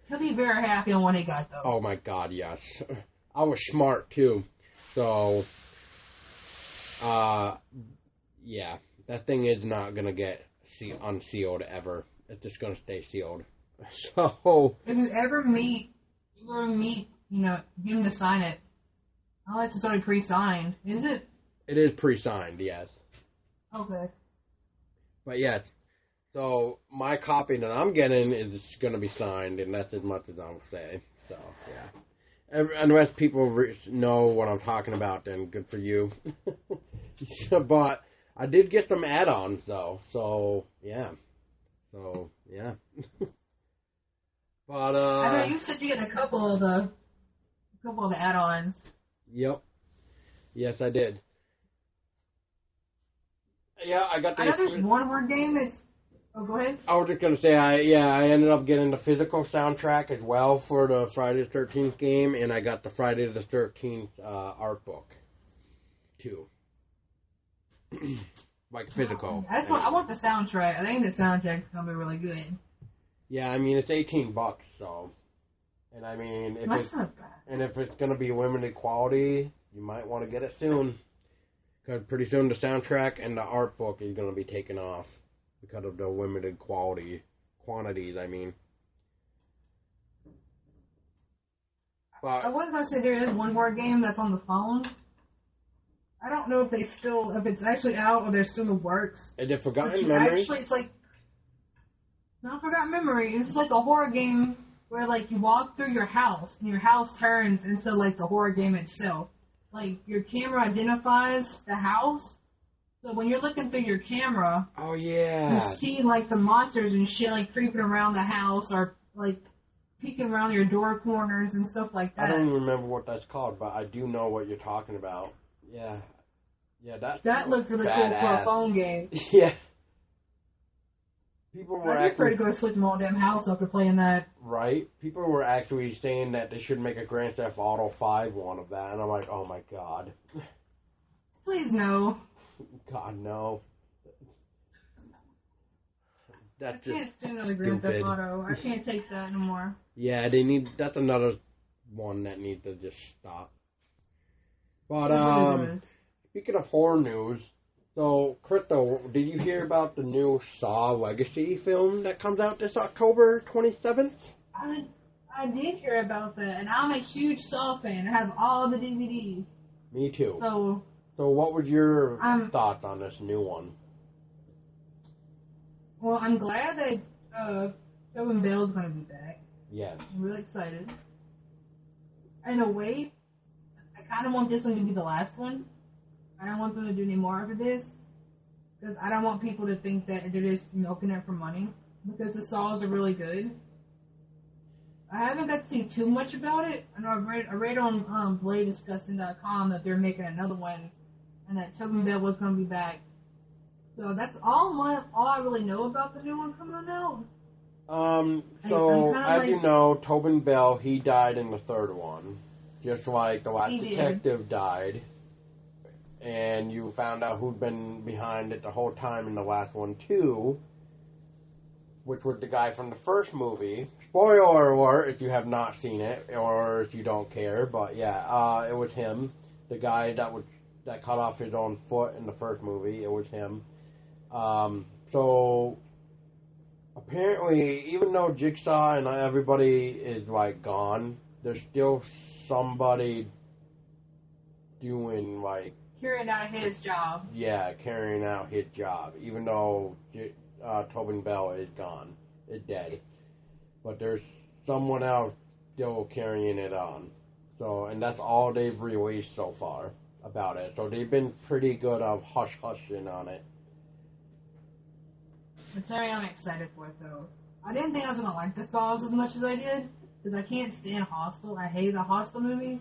He'll be very happy on what he got, though. Oh my God, yes. I was smart too, so yeah, that thing is not gonna get unsealed ever. It's just gonna stay sealed. So if you ever meet, get him to sign it. Unless it's already pre-signed, is it? It is pre-signed, yes. Okay. But yes, so my copy that I'm getting is gonna be signed, and that's as much as I'll say. So yeah, unless people know what I'm talking about, then good for you. But I did get some add-ons though, so yeah. But I know you said you get a couple of the add-ons. Yep. Yes, I did. Yeah, I got the. I know there's one more game that's. Oh, go ahead. I was just gonna say, I ended up getting the physical soundtrack as well for the Friday the 13th game, and I got the Friday the 13th art book too. Like physical. I want the soundtrack. I think the soundtrack's gonna be really good. Yeah, I mean it's $18, so, and I mean if it's gonna be limited quality, you might want to get it soon, because pretty soon the soundtrack and the art book is gonna be taken off because of the limited quantities. I mean, but I was gonna say there is one more game that's on the phone. I don't know if it's actually out or they're still in the works. Is it Forgotten Memory? Actually, it's like, not Forgotten Memory. It's just like a horror game where, like, you walk through your house and your house turns into, like, the horror game itself. Like, your camera identifies the house. So when you're looking through your camera, oh yeah, you see, like, the monsters and shit, like, creeping around the house or, like, peeking around your door corners and stuff like that. I don't even remember what that's called, but I do know what you're talking about. Yeah, that looked really cool for a phone game. Yeah. People were I'd be afraid to go to sleep in my own damn house after playing that. Right? People were actually saying that they should make a Grand Theft Auto 5 one of that, and I'm like, oh my God. Please no. God, no. That's I can't just stand the Grand Theft stupid. Auto. I can't take that anymore. Yeah, that's another one that needs to just stop. But, speaking of horror news, so, Crystal, did you hear about the new Saw Legacy film that comes out this October 27th? I did hear about that, and I'm a huge Saw fan. I have all the DVDs. Me too. So what was your thoughts on this new one? Well, I'm glad that Tobin Bell's going to be back. Yes. I'm really excited. In a way, I kind of want this one to be the last one. I don't want them to do any more after this. Because I don't want people to think that they're just milking it for money. Because the Saws are really good. I haven't got to see too much about it. I know I read on BladeDisgusting.com that they're making another one. And that Tobin Bell was going to be back. So that's all I really know about the new one coming out. So, as you know, Tobin Bell, he died in the third one. Just like the last detective died. And you found out who'd been behind it the whole time in the last one, too. Which was the guy from the first movie. Spoiler alert if you have not seen it, or if you don't care. But yeah, it was him. The guy that cut off his own foot in the first movie, it was him. So, apparently, even though Jigsaw and everybody is, like, gone, there's still somebody doing, like... Carrying out his job. Yeah, carrying out his job, even though Tobin Bell is gone, is dead. But there's someone else still carrying it on. So, and that's all they've released so far about it. So they've been pretty good of hush-hushing on it. I'm sorry, I'm excited for it, though. I didn't think I was going to like the Saws as much as I did, because I can't stand Hostel. I hate the Hostel movies.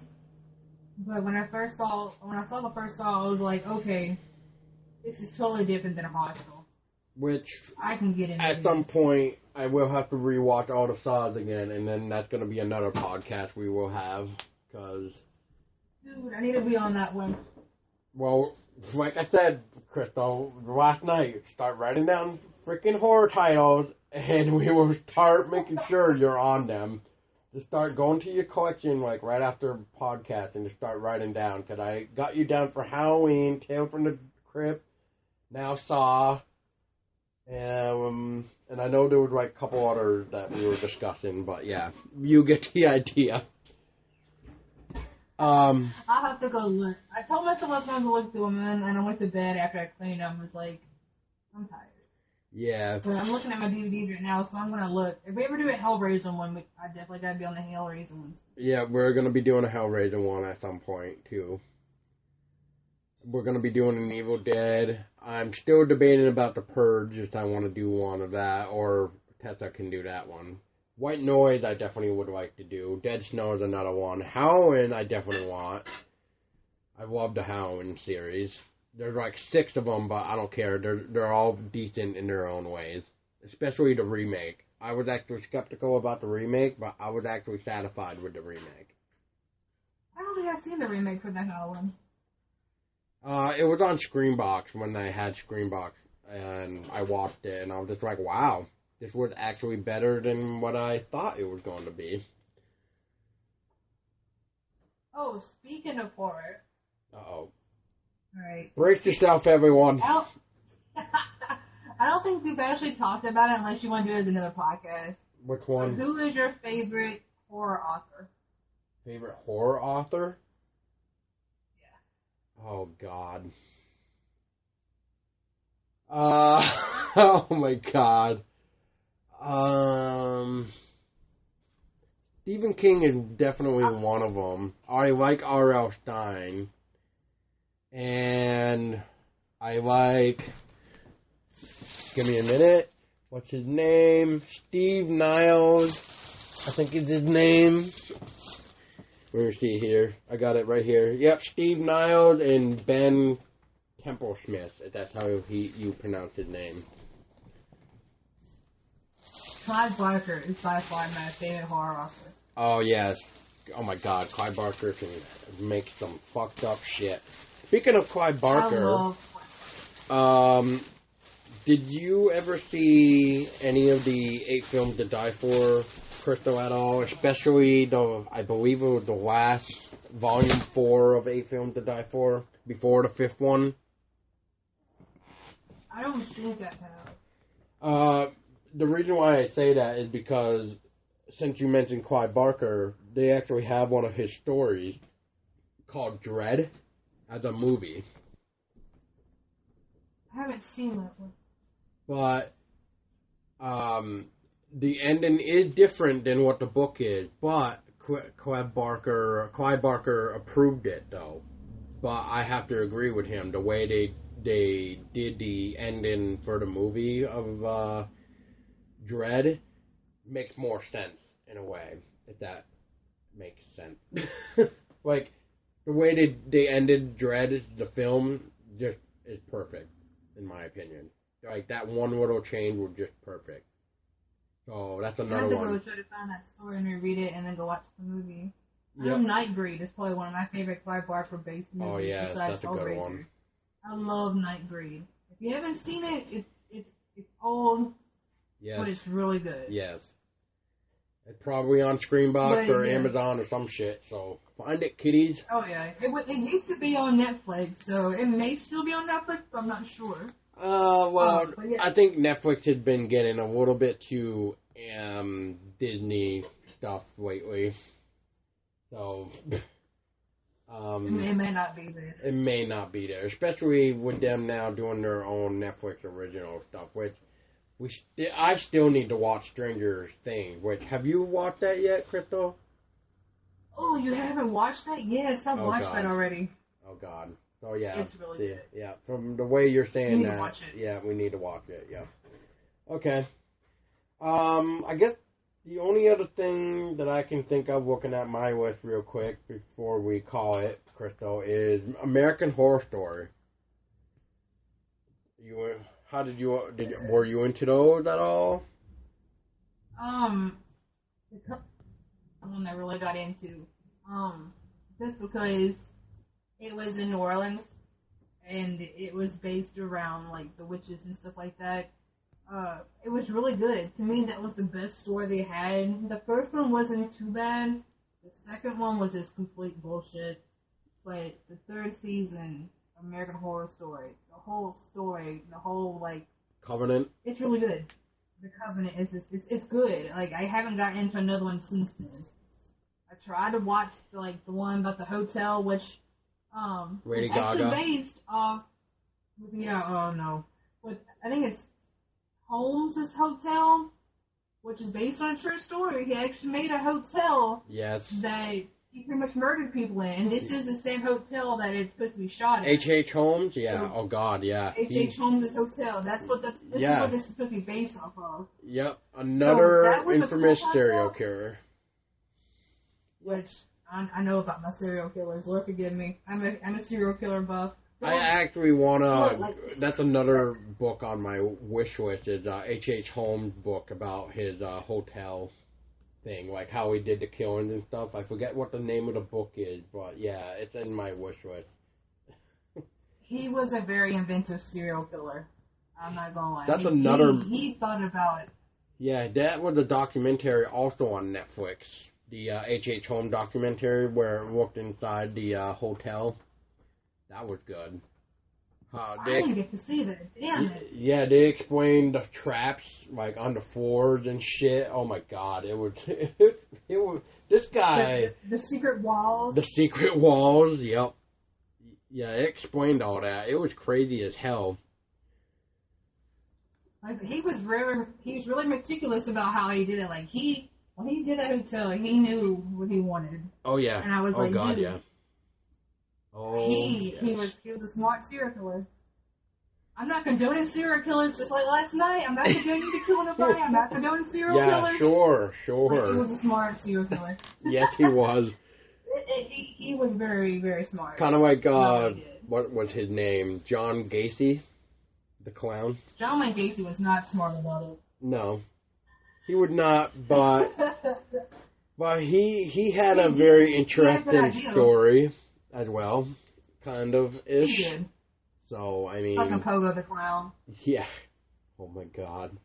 But when I saw the first Saw, I was like, okay, this is totally different than a Hostel. Which, I can get into at some point, I will have to rewatch all the Saws again, and then that's going to be another podcast we will have, because... Dude, I need to be on that one. Well, like I said, Crystal, last night, start writing down freaking horror titles, and we will start making sure you're on them. Just start going to your collection, like, right after podcast, and just start writing down, because I got you down for Halloween, Tale from the Crypt, now Saw, and I know there was, like, a couple others that we were discussing, but yeah, you get the idea. I'll have to go look. I told myself I was going to look through them, and I went to bed after I cleaned them. I was like, I'm tired. Yeah. But I'm looking at my DVDs right now, so I'm going to look. If we ever do a Hellraiser one, I definitely got to be on the Hellraiser ones. Yeah, we're going to be doing a Hellraiser one at some point, too. We're going to be doing an Evil Dead. I'm still debating about the Purge, if I want to do one of that, or Tessa can do that one. White Noise, I definitely would like to do. Dead Snow is another one. Halloween, I definitely want. I love the Halloween series. There's like 6 of them, but I don't care. They're all decent in their own ways. Especially the remake. I was actually skeptical about the remake, but I was actually satisfied with the remake. I don't think I've seen the remake for the Halloween. It was on Screenbox when I had Screenbox, and I watched it, and I was just like, wow, this was actually better than what I thought it was going to be. Oh, speaking of horror. Uh-oh. Alright. Brace yourself, everyone. I don't think we've actually talked about it unless you want to do it as another podcast. Which one? Who is your favorite horror author? Favorite horror author? Yeah. Oh, God. Oh, my God. Stephen King is definitely one of them. I like R.L. Stine. And I like... Give me a minute. What's his name? Steve Niles. I think is his name. Where is he here? I got it right here. Yep, Steve Niles and Ben Templesmith. That's how you pronounce his name. Clive Barker is by far my favorite horror author. Oh, yes. Oh, my God. Clive Barker can make some fucked up shit. Speaking of Clive Barker, Did you ever see any of the 8 films to die for, Crystal, at all? Especially I believe it was the last volume 4 of 8 films to die for, before the 5th one. I don't think I have. The reason why I say that is because, since you mentioned Clive Barker, they actually have one of his stories called Dread as a movie. I haven't seen that one. But the ending is different than what the book is. But Clive Barker approved it, though. But I have to agree with him. The way they did the ending for the movie of Dread makes more sense in a way, if that makes sense. Like, the way they ended Dread, the film, just is perfect, in my opinion. Like, that one little change was just perfect. So, that's another one. I have to go try to find that story and read it and then go watch the movie. Yep. Nightbreed is probably one of my favorite Clive Barker-based movies. Oh, yeah, besides that's a good one. I love Nightbreed. If you haven't seen it, it's old, yes. But it's really good. Yes. It's probably on Screenbox or Amazon or some shit, so find it, kiddies. Oh, yeah. It used to be on Netflix, so it may still be on Netflix, but I'm not sure. Yeah. I think Netflix has been getting a little bit too Disney stuff lately. So, it may not be there. It may not be there, especially with them now doing their own Netflix original stuff, which I still need to watch Stranger Things. Which, have you watched that yet, Crystal? Oh, you haven't watched that? Yes, I've watched that already. Oh, God. Oh, yeah. It's really good. Yeah, from the way you're saying we that. Need to watch it. Yeah, we need to watch it, yeah. Okay. I guess the only other thing that I can think of looking at my list real quick before we call it, Crystal, is American Horror Story. Were you into those at all? The one I really got into, just because it was in New Orleans, and it was based around, like, the witches and stuff like that. It was really good. To me, that was the best story they had. The first one wasn't too bad. The second one was just complete bullshit. But the third season, American Horror Story, the whole, like... Covenant? It's really good. The Covenant is just, it's good. Like, I haven't gotten into another one since then. I tried to watch, the one about the hotel, which, Lady was actually Gaga. based off... Yeah, oh no. I think it's Holmes' Hotel, which is based on a true story. He actually made a hotel that he pretty much murdered people in, and this is the same hotel that it's supposed to be shot at. H.H. Holmes? Yeah. So, oh, God, yeah. H.H. Holmes' Hotel. This is what this is supposed to be based off of. Yep. Another infamous serial killer. Which, I know about my serial killers. Lord forgive me. I'm a serial killer buff. I actually wanna. That's another book on my wish list. Is H.H. Holmes' book about his hotel thing, like how he did the killings and stuff. I forget what the name of the book is, but yeah, it's in my wish list. He was a very inventive serial killer. I'm not gonna lie. That's another. He thought about it. Yeah, that was a documentary also on Netflix. The H.H. Holmes documentary where it looked inside the hotel. That was good. I didn't get to see that. Damn it. Yeah, they explained the traps, like, on the floors and shit. Oh, my God. It was... it was... This guy... The secret walls. The secret walls, yep. Yeah, it explained all that. It was crazy as hell. Like, he was really meticulous about how he did it. Like, when he did a hotel, he knew what he wanted. Oh, yeah. And I was like, God, dude, yeah. Oh, he was a smart serial killer. I'm not condoning serial killers just like last night. I'm not condoning the killing of Brian. I'm not condoning serial killers. Yeah, sure. But he was a smart serial killer. Yes, he was. He was very, very smart. Kind of like, what was his name? John Gacy? The clown? John Wayne Gacy was not smart about it. No. He would not, but he had a very interesting story as well, kind of ish. He did. So I mean, fucking Pogo the Clown. Yeah, Oh my god.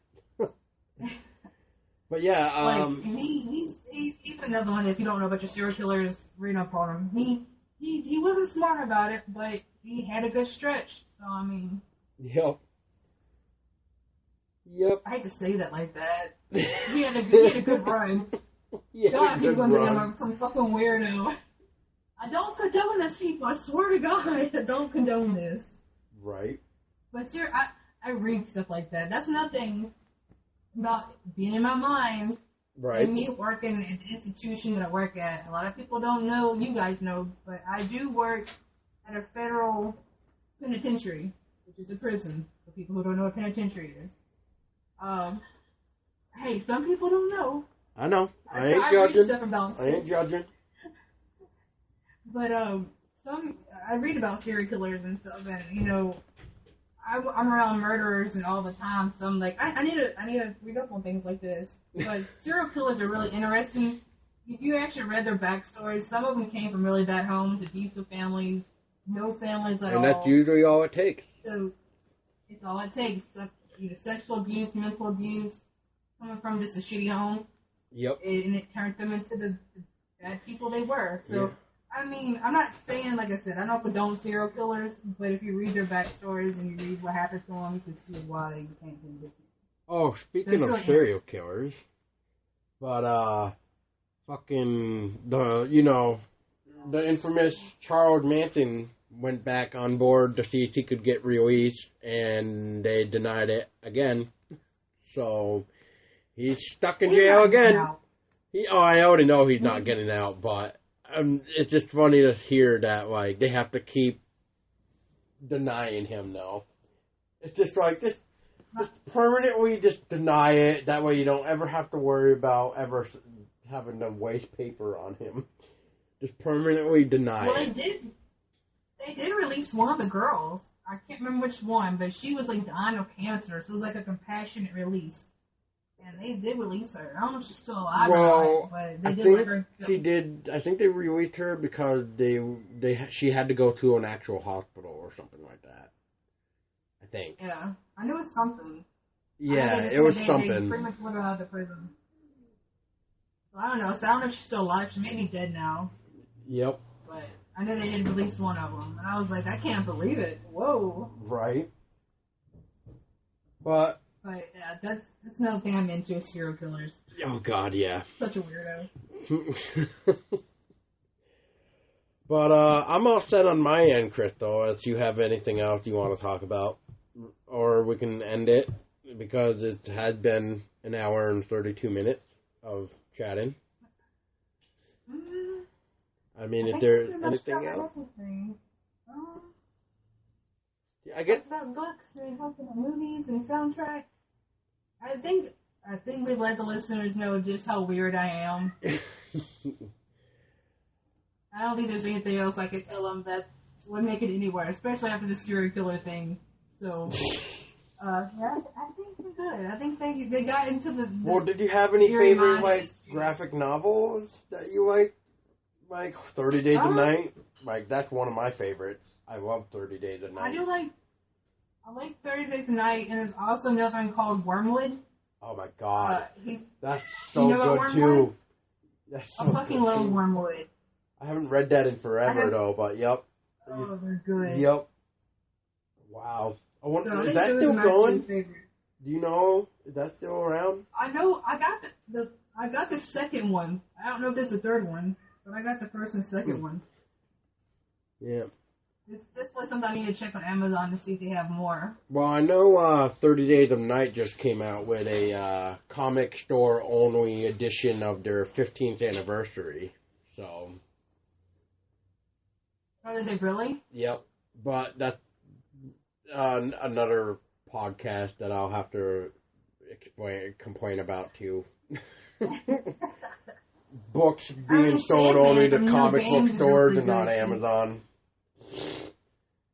But yeah, like he's another one. If you don't know about your serial killers, read up on him. He wasn't smart about it, but he had a good stretch. So I mean, Yep. I hate to say that like that. He had a good run. God, he's going to become some fucking weirdo. I don't condone this, people. I swear to God, I don't condone this. Right. But I read stuff like that. That's nothing about being in my mind. Right. And me working at the institution that I work at. A lot of people don't know, you guys know, but I do work at a federal penitentiary, which is a prison, for people who don't know what penitentiary is. Hey, some people don't know. I know. I ain't judging. But I read about serial killers and stuff, and you know, I'm around murderers and all the time, so I'm like, I need to read up on things like this. But serial killers are really interesting. If you actually read their backstories, some of them came from really bad homes, abusive families, no families at all. And that's usually all it takes. So it's all it takes. Sexual abuse, mental abuse, coming from just a shitty home. Yep. And it turned them into the bad people they were. So, I mean, I'm not saying, like I said, I don't condone serial killers, but if you read their backstories and you read what happened to them, you can see why they became convicted. Oh, speaking of serial killers, but, the infamous Charles Manson went back on board to see if he could get released, and they denied it again. So he's stuck in jail again. I already know he's not getting out, but it's just funny to hear that, like, they have to keep denying him now. It's just like, just permanently just deny it. That way you don't ever have to worry about ever having to waste paper on him. Just permanently deny it. They did release one of the girls. I can't remember which one, but she was like dying of cancer, so it was like a compassionate release. And they did release her. I don't know if she's still alive or not, but they did let her go. She did. I think they released her because she had to go to an actual hospital or something like that. I think. Yeah, I knew it was something. Yeah, it was something. They pretty much let her out of the prison. Well, I don't know. So I don't know if she's still alive. She may be dead now. Yep. But I know they had released one of them, and I was like, I can't believe it. Whoa. Right. But yeah, that's another thing I'm into is serial killers. Oh God, yeah. Such a weirdo. But I'm all set on my end, Crystal. If you have anything else you want to talk about, or we can end it because it has been an hour and 32 minutes of chatting. I mean, if there's anything else. I guess about books and talking about movies and soundtracks. I think we've let the listeners know just how weird I am. I don't think there's anything else I could tell them that would make it anywhere, especially after the serial killer thing. So, yeah, I think we're good. I think they got into the well, did you have any favorite graphic novels that you like? Like 30 Days a Night? Like, that's one of my favorites. I love 30 Days a Night. I like 30 Days a Night, and there's also another one called Wormwood. Oh my God. That's so good too. That's so I fucking love Wormwood. I haven't read that in forever though, but yep. Oh, they're good. Yep. Wow. Is that still going? Do you know? Is that still around? I know. I got the second one. I don't know if there's a third one, but I got the first and second one. Yeah. It's definitely something I need to check on Amazon to see if they have more. Well, I know 30 Days of Night just came out with a comic store only edition of their 15th anniversary. So. Oh, did they really? Yep. But that's another podcast that I'll have to complain about too. Books being sold only to comic book stores and not Amazon.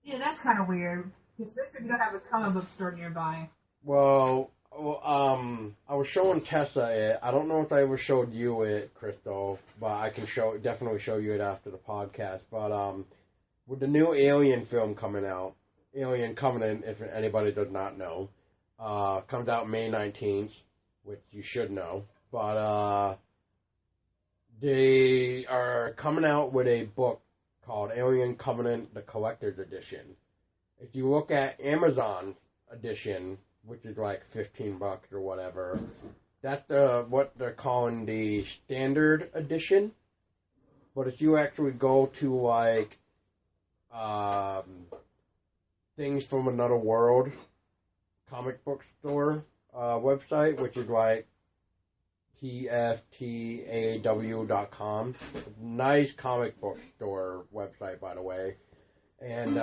Yeah, that's kind of weird. Especially if you don't have a comic book store nearby. Well, I was showing Tessa it. I don't know if I ever showed you it, Crystal, but I can definitely show you it after the podcast. But with the new Alien film coming out, Alien Covenant, if anybody does not know, Comes out May 19th, which you should know. But they are coming out with a book called Alien Covenant, the Collector's Edition. If you look at Amazon edition, which is like $15 or whatever, that's what they're calling the standard edition. But if you actually go to like Things from Another World comic book store website, which is like tftaw.com. Nice comic book store website, by the way. And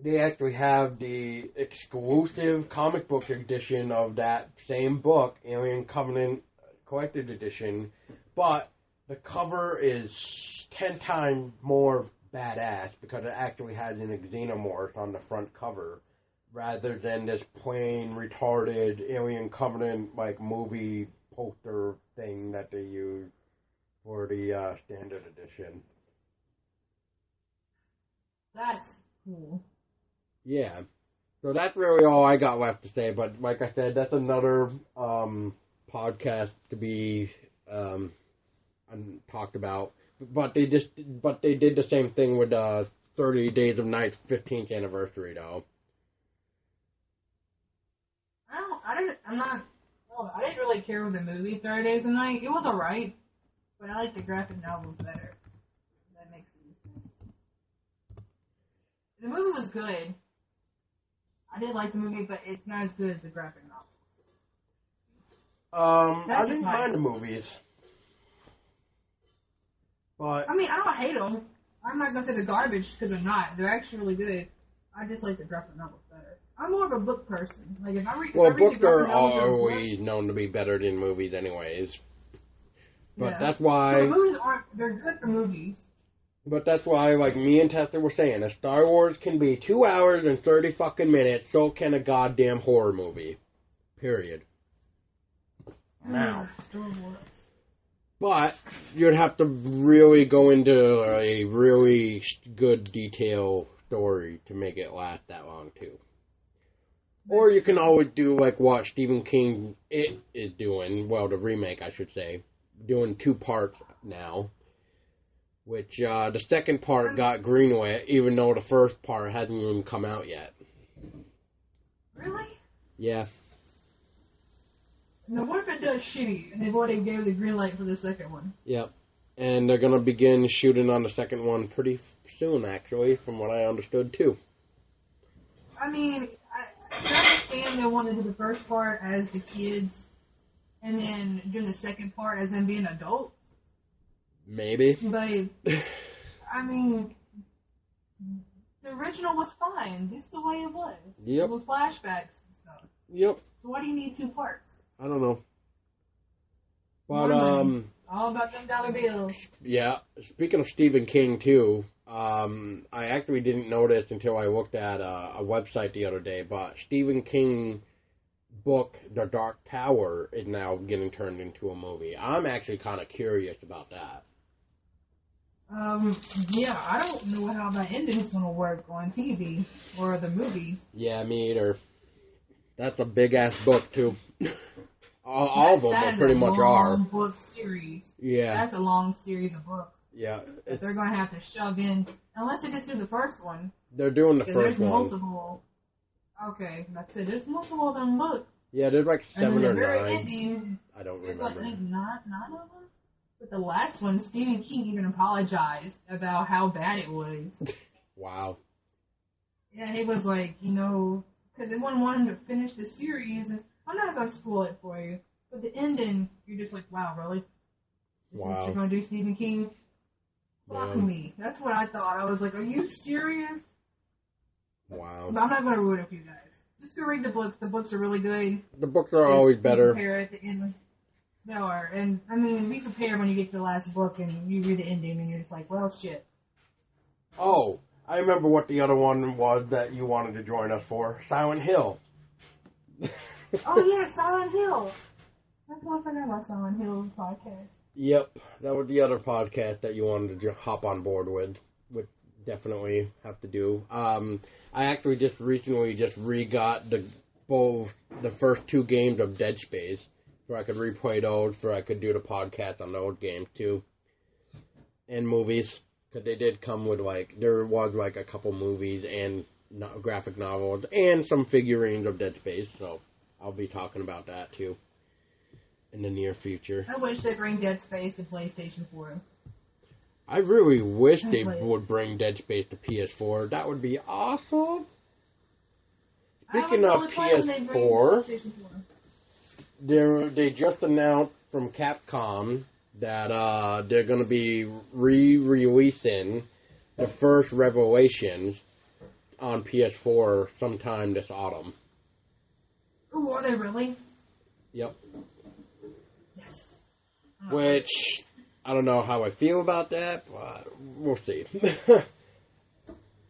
they actually have the exclusive comic book edition of that same book, Alien Covenant Collected Edition, but the cover is 10 times more badass because it actually has an xenomorph on the front cover rather than this plain retarded Alien Covenant like movie poster thing that they use for the standard edition. That's cool. Yeah. So that's really all I got left to say, but like I said, that's another podcast to be talked about. But they did the same thing with 30 Days of Night's 15th anniversary, though. I didn't really care with the movie 30 Days of Night. It was alright, but I like the graphic novels better. That makes any sense. The movie was good. I did like the movie, but it's not as good as the graphic novels. I didn't mind the movies. But I mean, I don't hate them. I'm not going to say they're garbage, because they're not. They're actually really good. I just like the graphic novels better. I'm more of a book person. Like, if I read books are always known to be better than movies anyways. But that's why... So the movies they're good for movies. But that's why, like me and Tessa were saying, if Star Wars can be 2 hours and 30 fucking minutes, so can a goddamn horror movie. Period. Now. Star Wars. But you'd have to really go into a really good detail story to make it last that long, too. Or you can always do like what Stephen King is doing, well, the remake, I should say, doing 2 parts now. Which, the second part got greenlit, even though the first part hadn't even come out yet. Really? Yeah. Now, what if it does shitty, and they've already gave the green light for the second one? Yep. And they're going to begin shooting on the second one pretty soon, actually, from what I understood, too. I mean, I understand they want to do the first part as the kids, and then do the second part as them being adults. Maybe. But, I mean, the original was fine. Just the way it was. Yep. With flashbacks and stuff. Yep. So why do you need 2 parts? I don't know. But, all about them dollar bills. Yeah. Speaking of Stephen King, too, I actually didn't notice until I looked at a website the other day, but Stephen King book, The Dark Tower, is now getting turned into a movie. I'm actually kind of curious about that. Yeah, I don't know how that ending's gonna work on TV or the movie. Yeah, me either. That's a big ass book too. all of them are pretty much are. Long book series. Yeah, that's a long series of books. Yeah, that they're gonna have to shove in, unless they just do the first one. They're doing the first one. Multiple. Okay, that's it. There's multiple of them books. Yeah, there's like 7 or 9. Very ending, I don't remember. Like nine of them. But the last one, Stephen King even apologized about how bad it was. Wow. Yeah, he was like, because they wanted him to finish the series, and I'm not going to spoil it for you, but the ending, you're just like, wow, really? This is what you're going to do, Stephen King? Fuck me. That's what I thought. I was like, are you serious? Wow. But I'm not going to ruin it for you guys. Just go read the books. The books are really good. The books are always better. Compare at the end. They are. And, I mean, be prepared when you get to the last book and you read the ending and you're just like, well, shit. Oh, I remember what the other one was that you wanted to join us for. Silent Hill. Oh, yeah, Silent Hill. That's what I forgot about Silent Hill podcast. Yep, that was the other podcast that you wanted to hop on board with definitely have to do. I actually just recently re-got both the first 2 games of Dead Space, so I could replay those, so I could do the podcast on those games too, and movies, because they did come with there was a couple movies and graphic novels and some figurines of Dead Space, so I'll be talking about that too in the near future. I wish they'd bring Dead Space to PlayStation 4. I really wish they would bring Dead Space to PS4. That would be awesome. Speaking of PS4, they just announced from Capcom that they're going to be re-releasing the first Revelations on PS4 sometime this autumn. Ooh, are they really? Yep. Yes. Which, I don't know how I feel about that, but we'll see. To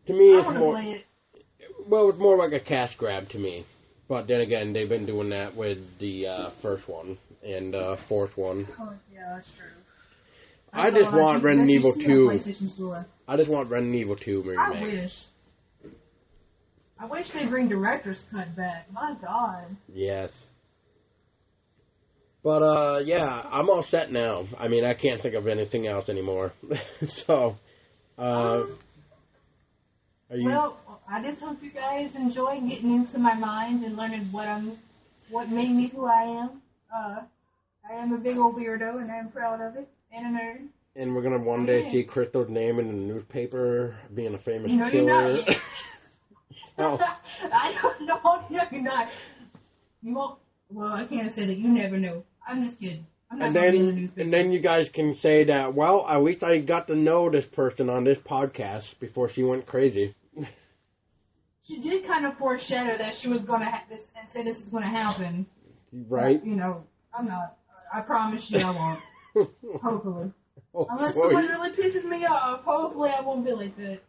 me, it's more... Well, it's more like a cash grab to me. But then again, they've been doing that with the first one and fourth one. Oh, yeah, that's true. I just want Resident Evil 2. I just want Resident Evil 2 remake. I wish they'd bring Director's Cut back. My God. Yes. But, yeah, I'm all set now. I mean, I can't think of anything else anymore. So, are you... Well, I just hope you guys enjoy getting into my mind and learning what made me who I am. I am a big old weirdo, and I'm proud of it, and a nerd. And we're gonna one day see Crystal's name in the newspaper, being a famous killer. You're not yet. Oh. I don't know. No, you're not. You won't. Well, I can't say that. You never know. I'm just kidding. I'm not gonna be in the newspaper. And then you guys can say that, well, at least I got to know this person on this podcast before she went crazy. She did kind of foreshadow that she was going to this and say this is going to happen. Right. But, I'm not. I promise you I won't. Hopefully. Unless someone really pisses me off, hopefully I won't be like that.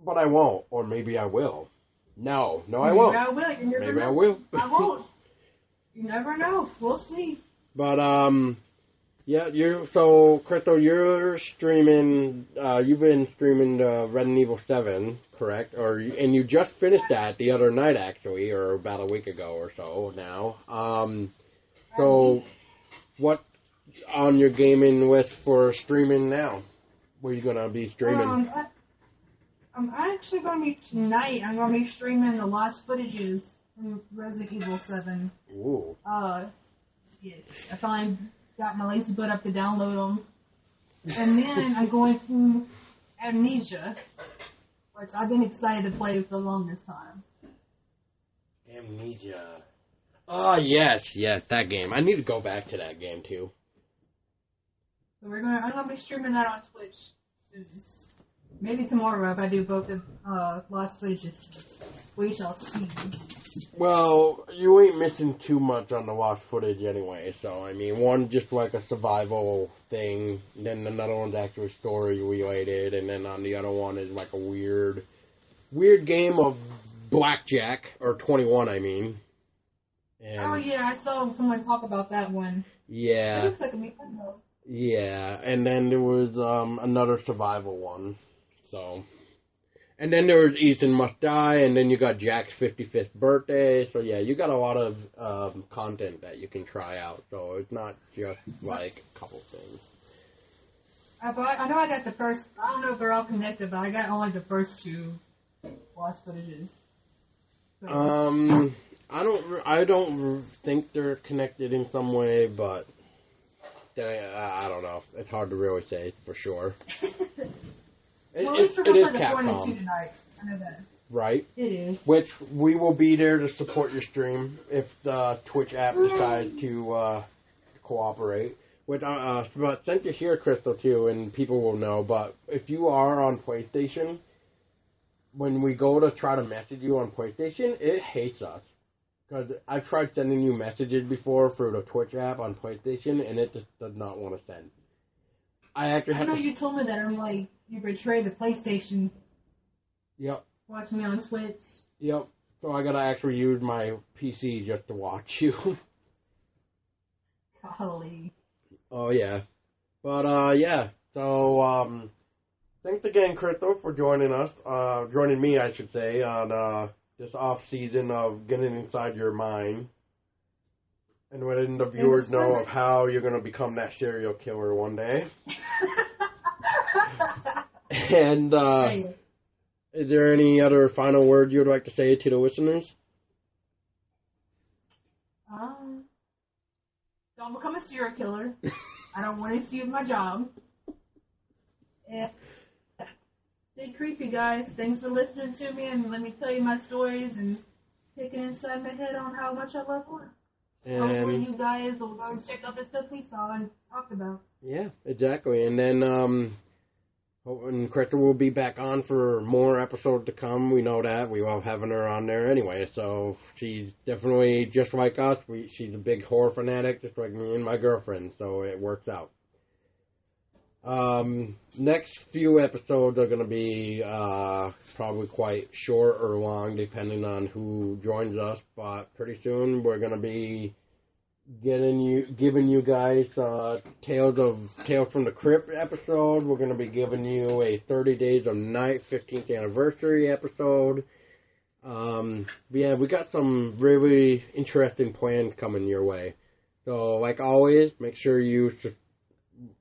But I won't. Or maybe I will. No, I won't. Maybe I will. You never maybe know. I will. I won't. You never know. We'll see. But, yeah, so, Crystal, you're streaming, you've been streaming Resident Evil 7, correct? And you just finished that the other night, actually, or about a week ago or so now. So, what on your gaming list for streaming now? What are you going to be streaming? I'm actually going to be, tonight, I'm going to be streaming the lost footages from Resident Evil 7. Ooh. Yes, I finally got my lazy butt up to download them. And then I'm going to Amnesia, which I've been excited to play for the longest time. Amnesia. Oh, yes, that game. I need to go back to that game, too. So I'm going to be streaming that on Twitch soon. Maybe tomorrow if I do both the Lost Footages. We shall see. Well, you ain't missing too much on the lost footage anyway, so, I mean, one just like a survival thing, then another one's actually story related, and then on the other one is like a weird game of blackjack, or 21, I mean. And oh, yeah, I saw someone talk about that one. Yeah. It looks like it'd be fun, though. Yeah, and then there was another survival one, so... And then there was Ethan Must Die, and then you got Jack's 55th birthday. So, yeah, you got a lot of content that you can try out. So, it's not just, like, a couple things. I know I got the first... I don't know if they're all connected, but I got only the first 2 lost footages. So. I don't think they're connected in some way, but... I don't know. It's hard to really say for sure. Well, at least we're going to play the 4 and 2 tonight. I know that. Right. It is. Which we will be there to support your stream if the Twitch app decides to cooperate. But since you're here, Crystal, too, and people will know, but if you are on PlayStation, when we go to try to message you on PlayStation, it hates us. Because I've tried sending you messages before through the Twitch app on PlayStation, and it just does not want to send. I know you told me that. I'm like, you betrayed the PlayStation. Yep. Watch me on Twitch. Yep. So I gotta actually use my PC just to watch you. Golly. Oh, yeah. But, yeah. So, Thanks again, Crystal, for joining us. Joining me, I should say, on this off season of getting inside your mind. And letting the viewers know of how you're going to become that serial killer one day. And is there any other final word you would like to say to the listeners? Don't become a serial killer. I don't want to see my job. Yeah. Stay creepy, guys. Thanks for listening to me and let me tell you my stories and taking inside my head on how much I love horror. And hopefully you guys will go and check out the stuff we saw and talked about. Yeah, exactly. And then and Crystal will be back on for more episodes to come. We know that. We love having her on there anyway. So she's definitely just like us. She's a big horror fanatic, just like me and my girlfriend. So it works out. Next few episodes are going to be probably quite short or long, depending on who joins us. But pretty soon we're going to be giving you guys Tales from the Crypt episode. We're going to be giving you a 30 Days of Night 15th anniversary episode. Yeah, we got some really interesting plans coming your way. So, like always, make sure you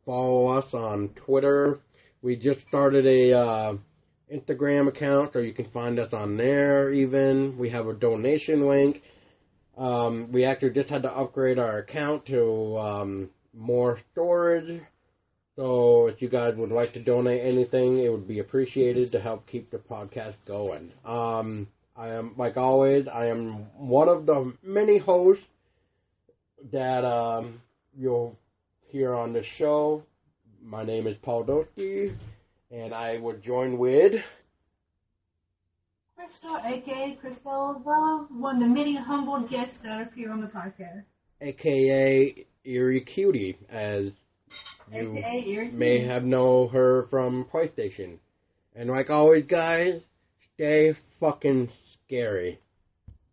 follow us on Twitter. We just started a Instagram account, so you can find us on there even. We have a donation link. We actually just had to upgrade our account to more storage. So if you guys would like to donate anything, it would be appreciated to help keep the podcast going. I am, like always, I am one of the many hosts that you'll hear on the show. My name is Paul Doski, and I would join with Crystal, a.k.a. Crystal Love, one of the many humbled guests that appear on the podcast. A.k.a. EerieCutie, as you may have known her from PlayStation. And like always, guys, stay fucking scary.